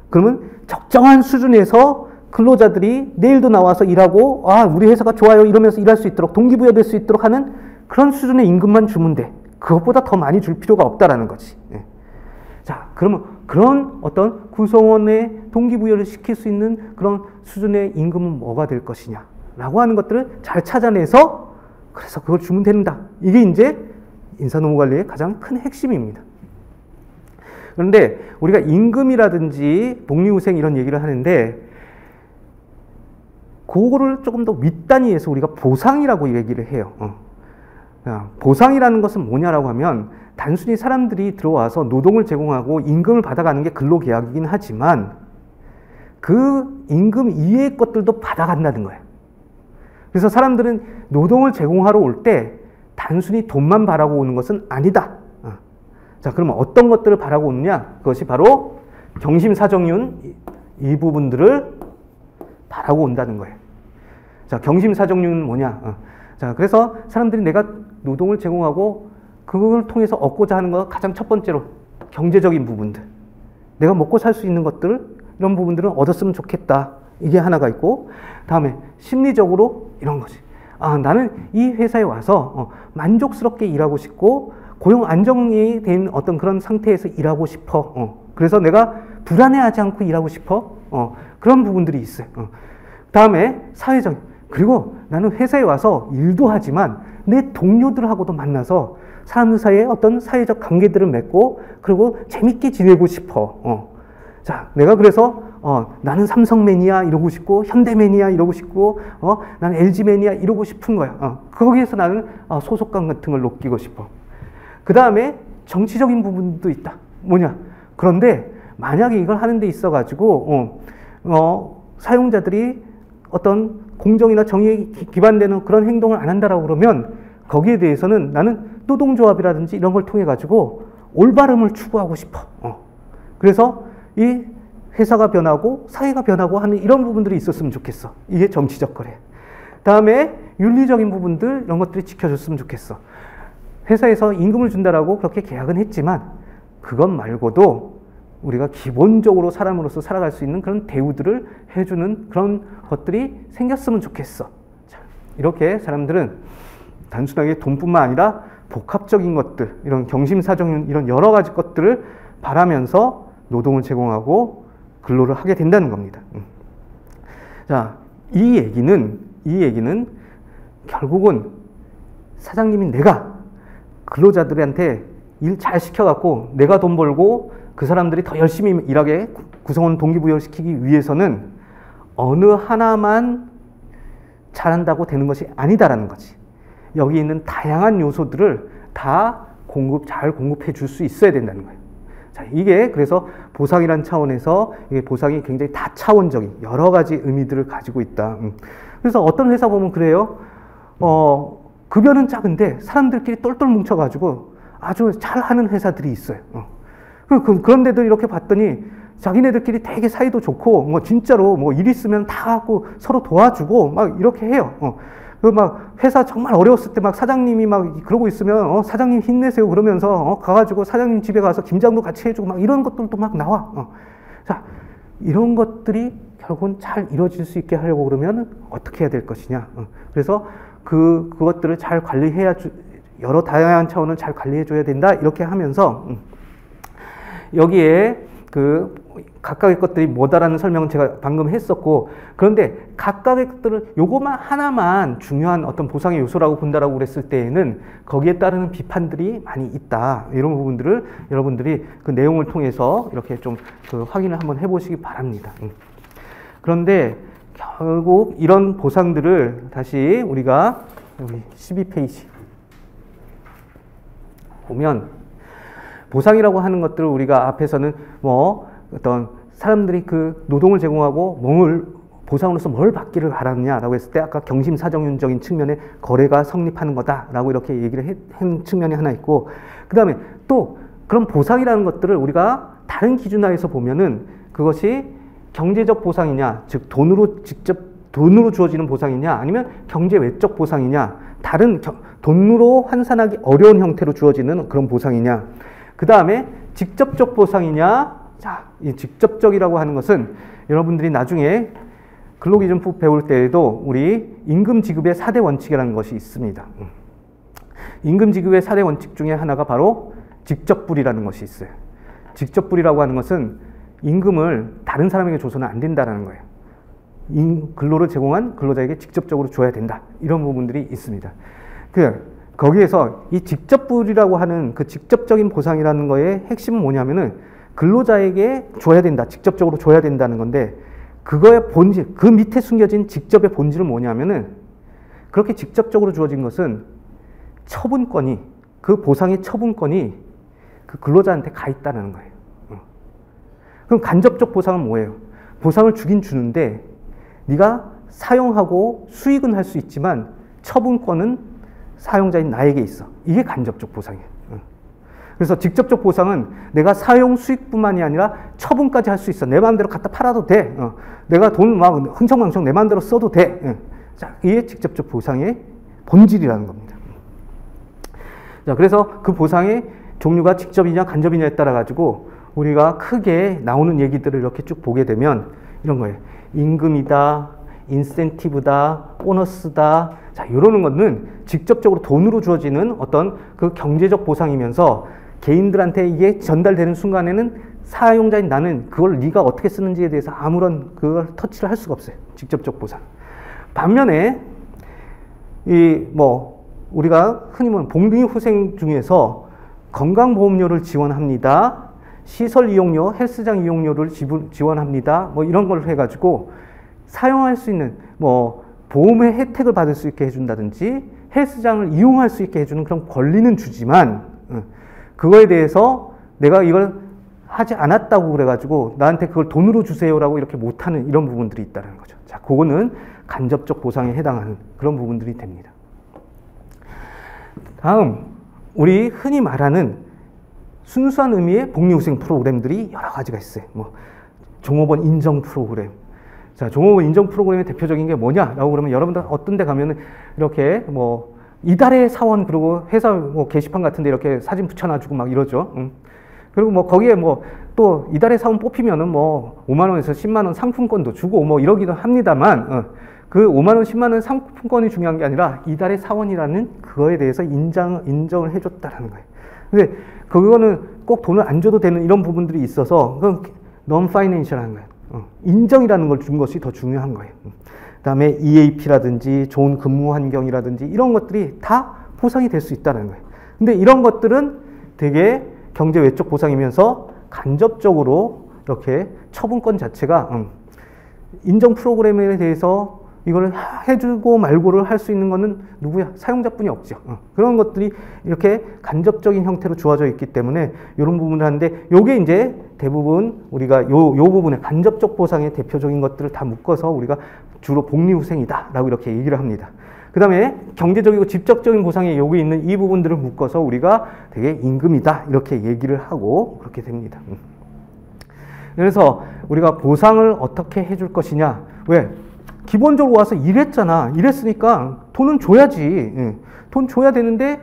그러면 적정한 수준에서 근로자들이 내일도 나와서 일하고 우리 회사가 좋아요 이러면서 일할 수 있도록 동기부여될 수 있도록 하는 그런 수준의 임금만 주면 돼. 그것보다 더 많이 줄 필요가 없다라는 거지. 자, 그러면 그런 어떤 구성원의 동기부여를 시킬 수 있는 그런 수준의 임금은 뭐가 될 것이냐 라고 하는 것들을 잘 찾아내서 그래서 그걸 주면 된다. 이게 이제 인사노무관리의 가장 큰 핵심입니다. 그런데 우리가 임금이라든지 복리후생 이런 얘기를 하는데 그거를 조금 더 윗단위에서 우리가 보상이라고 얘기를 해요. 보상이라는 것은 뭐냐라고 하면 단순히 사람들이 들어와서 노동을 제공하고 임금을 받아가는 게 근로계약이긴 하지만 그 임금 이외의 것들도 받아간다는 거예요. 그래서 사람들은 노동을 제공하러 올 때 단순히 돈만 바라고 오는 것은 아니다. 자, 그러면 어떤 것들을 바라고 오느냐? 그것이 바로 경심사정윤 이 부분들을 바라고 온다는 거예요. 자, 경심사정윤은 뭐냐? 자, 그래서 사람들이 내가 노동을 제공하고 그걸 통해서 얻고자 하는 거 가장 첫 번째로 경제적인 부분들. 내가 먹고 살 수 있는 것들 이런 부분들은 얻었으면 좋겠다. 이게 하나가 있고 다음에 심리적으로 이런 거지. 나는 이 회사에 와서 만족스럽게 일하고 싶고 고용 안정이 된 어떤 그런 상태에서 일하고 싶어. 그래서 내가 불안해하지 않고 일하고 싶어. 그런 부분들이 있어요. 다음에 사회적. 그리고 나는 회사에 와서 일도 하지만 내 동료들하고도 만나서 사람들 사이에 어떤 사회적 관계들을 맺고 그리고 재밌게 지내고 싶어. 자, 내가 그래서 나는 삼성맨이야 이러고 싶고, 현대맨이야 이러고 싶고, 나는 LG맨이야 이러고 싶은 거야. 거기에서 나는 소속감 같은 걸 느끼고 싶어. 그 다음에 정치적인 부분도 있다. 뭐냐? 그런데 만약에 이걸 하는 데 있어가지고 사용자들이 어떤 공정이나 정의에 기반되는 그런 행동을 안 한다라고 그러면 거기에 대해서는 나는 노동조합이라든지 이런 걸 통해 가지고 올바름을 추구하고 싶어. 그래서 이 회사가 변하고 사회가 변하고 하는 이런 부분들이 있었으면 좋겠어. 이게 정치적 거래. 다음에 윤리적인 부분들 이런 것들이 지켜줬으면 좋겠어. 회사에서 임금을 준다라고 그렇게 계약은 했지만 그것 말고도 우리가 기본적으로 사람으로서 살아갈 수 있는 그런 대우들을 해주는 그런 것들이 생겼으면 좋겠어. 자, 이렇게 사람들은 단순하게 돈뿐만 아니라 복합적인 것들, 이런 경심사정, 이런 여러 가지 것들을 바라면서 노동을 제공하고 근로를 하게 된다는 겁니다. 자, 이 얘기는 결국은 사장님인 내가 근로자들한테 일 잘 시켜갖고 내가 돈 벌고 그 사람들이 더 열심히 일하게 구성원 동기부여시키기 위해서는 어느 하나만 잘한다고 되는 것이 아니다라는 거지. 여기 있는 다양한 요소들을 다 잘 공급해 줄 수 있어야 된다는 거예요. 자, 이게 그래서 보상이라는 차원에서 이게 보상이 굉장히 다차원적인 여러 가지 의미들을 가지고 있다. 그래서 어떤 회사 보면 그래요. 급여는 작은데 사람들끼리 똘똘 뭉쳐가지고 아주 잘하는 회사들이 있어요. 그런 데들 이렇게 봤더니 자기네들끼리 되게 사이도 좋고 뭐 진짜로 뭐 일 있으면 다 갖고 서로 도와주고 막 이렇게 해요. 그 막 회사 정말 어려웠을 때 막 사장님이 막 그러고 있으면 사장님 힘내세요 그러면서 가가지고 사장님 집에 가서 김장도 같이 해주고 막 이런 것들도 막 나와. 자, 이런 것들이 결국은 잘 이루어질 수 있게 하려고 그러면 어떻게 해야 될 것이냐. 그래서 그것들을 잘 관리해야 여러 다양한 차원을 잘 관리해 줘야 된다 이렇게 하면서 여기에 각각의 것들이 뭐다라는 설명은 제가 방금 했었고, 그런데 각각의 것들을 요것만 하나만 중요한 어떤 보상의 요소라고 본다라고 그랬을 때에는 거기에 따르는 비판들이 많이 있다. 이런 부분들을 여러분들이 그 내용을 통해서 이렇게 좀 확인을 한번 해보시기 바랍니다. 그런데 결국 이런 보상들을 다시 우리가 여기 12페이지 보면 보상이라고 하는 것들을 우리가 앞에서는 뭐 어떤 사람들이 그 노동을 제공하고 보상으로서 뭘 받기를 바라느냐라고 했을 때 아까 경심사정윤적인 측면의 거래가 성립하는 거다라고 이렇게 얘기를 한 측면이 하나 있고, 그 다음에 또 그런 보상이라는 것들을 우리가 다른 기준하에서 보면은 그것이 경제적 보상이냐, 즉 돈으로 주어지는 보상이냐, 아니면 경제 외적 보상이냐, 다른 돈으로 환산하기 어려운 형태로 주어지는 그런 보상이냐, 그 다음에 직접적 보상이냐. 자, 이 직접적이라고 하는 것은 여러분들이 나중에 근로기준법 배울 때에도 우리 임금 지급의 4대 원칙이라는 것이 있습니다. 임금 지급의 4대 원칙 중에 하나가 바로 직접불이라는 것이 있어요. 직접불이라고 하는 것은 임금을 다른 사람에게 줘서는 안 된다는 거예요. 근로를 제공한 근로자에게 직접적으로 줘야 된다. 이런 부분들이 있습니다. 거기에서 이 직접불이라고 하는 그 직접적인 보상이라는 거의 핵심은 뭐냐면은 근로자에게 줘야 된다. 직접적으로 줘야 된다는 건데, 그거의 본질, 그 밑에 숨겨진 직접의 본질은 뭐냐면은 그렇게 직접적으로 주어진 것은 처분권이, 그 보상의 처분권이 그 근로자한테 가 있다는 거예요. 그럼 간접적 보상은 뭐예요? 보상을 주긴 주는데 네가 사용하고 수익은 할 수 있지만 처분권은 사용자인 나에게 있어. 이게 간접적 보상이에요. 그래서 직접적 보상은 내가 사용 수익뿐만이 아니라 처분까지 할 수 있어. 내 마음대로 갖다 팔아도 돼. 내가 돈 막 흥청망청 내 마음대로 써도 돼. 자, 이게 직접적 보상의 본질이라는 겁니다. 자, 그래서 그 보상의 종류가 직접이냐 간접이냐에 따라 가지고 우리가 크게 나오는 얘기들을 이렇게 쭉 보게 되면 이런 거예요. 임금이다, 인센티브다, 보너스다. 자, 이러는 거는 직접적으로 돈으로 주어지는 어떤 그 경제적 보상이면서 개인들한테 이게 전달되는 순간에는 사용자인 나는 그걸 네가 어떻게 쓰는지에 대해서 아무런 그걸 터치를 할 수가 없어요. 직접적 보상. 반면에 우리가 흔히 말하는 복리후생 중에서 건강보험료를 지원합니다. 시설 이용료, 헬스장 이용료를 지원합니다. 뭐 이런 걸 해가지고 사용할 수 있는 뭐 보험의 혜택을 받을 수 있게 해준다든지 헬스장을 이용할 수 있게 해주는 그런 권리는 주지만 그거에 대해서 내가 이걸 하지 않았다고 그래가지고 나한테 그걸 돈으로 주세요라고 이렇게 못하는 이런 부분들이 있다는 거죠. 자, 그거는 간접적 보상에 해당하는 그런 부분들이 됩니다. 다음, 우리 흔히 말하는 순수한 의미의 복리후생 프로그램들이 여러 가지가 있어요. 뭐 종업원 인정 프로그램. 자, 종업원 인정 프로그램의 대표적인 게 뭐냐라고 그러면 여러분들 어떤 데 가면은 이렇게 뭐 이달의 사원 그리고 회사 뭐 게시판 같은 데 이렇게 사진 붙여놔주고 막 이러죠. 그리고 뭐 거기에 뭐 또 이달의 사원 뽑히면은 뭐 5만 원에서 10만 원 상품권도 주고 뭐 이러기도 합니다만 그 5만 원, 10만 원 상품권이 중요한 게 아니라 이달의 사원이라는 그거에 대해서 인정을 해줬다라는 거예요. 근데 그거는 꼭 돈을 안 줘도 되는 이런 부분들이 있어서 그건 non-financial한 거예요. 인정이라는 걸 준 것이 더 중요한 거예요. 그다음에 EAP라든지 좋은 근무 환경이라든지 이런 것들이 다 보상이 될 수 있다는 거예요. 근데 이런 것들은 되게 경제 외적 보상이면서 간접적으로 이렇게 처분권 자체가 인정 프로그램에 대해서 이걸 해주고 말고를 할 수 있는 거는 누구야? 사용자뿐이 없죠. 그런 것들이 이렇게 간접적인 형태로 주어져 있기 때문에 이런 부분을 하는데 요게 이제 대부분 우리가 요 부분에 간접적 보상의 대표적인 것들을 다 묶어서 우리가 주로 복리후생이다 라고 이렇게 얘기를 합니다. 그 다음에 경제적이고 직접적인 보상에 여기 있는 이 부분들을 묶어서 우리가 되게 임금이다 이렇게 얘기를 하고 그렇게 됩니다. 그래서 우리가 보상을 어떻게 해줄 것이냐. 왜? 기본적으로 와서 일했잖아. 일했으니까 돈은 줘야지. 돈 줘야 되는데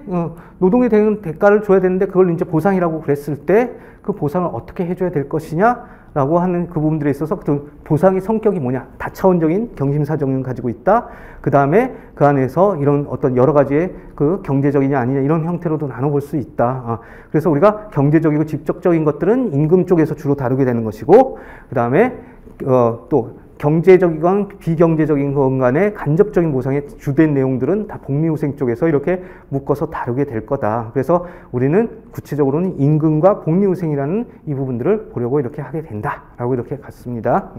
노동에 대한 대가를 줘야 되는데 그걸 이제 보상이라고 그랬을 때 그 보상을 어떻게 해줘야 될 것이냐라고 하는 그 부분들에 있어서 그 보상의 성격이 뭐냐. 다차원적인 경심사정을 가지고 있다. 그 다음에 그 안에서 이런 어떤 여러 가지의 그 경제적이냐 아니냐 이런 형태로도 나눠볼 수 있다. 그래서 우리가 경제적이고 직접적인 것들은 임금 쪽에서 주로 다루게 되는 것이고 그 다음에 또 경제적이건 비경제적인 것 간에 간접적인 보상의 주된 내용들은 다 복리후생 쪽에서 이렇게 묶어서 다루게 될 거다. 그래서 우리는 구체적으로는 임금과 복리후생이라는 이 부분들을 보려고 이렇게 하게 된다라고 이렇게 갔습니다.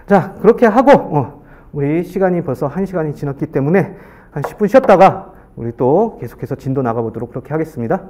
자, 그렇게 하고 우리 시간이 벌써 1시간이 지났기 때문에 한 10분 쉬었다가 우리 또 계속해서 진도 나가보도록 그렇게 하겠습니다.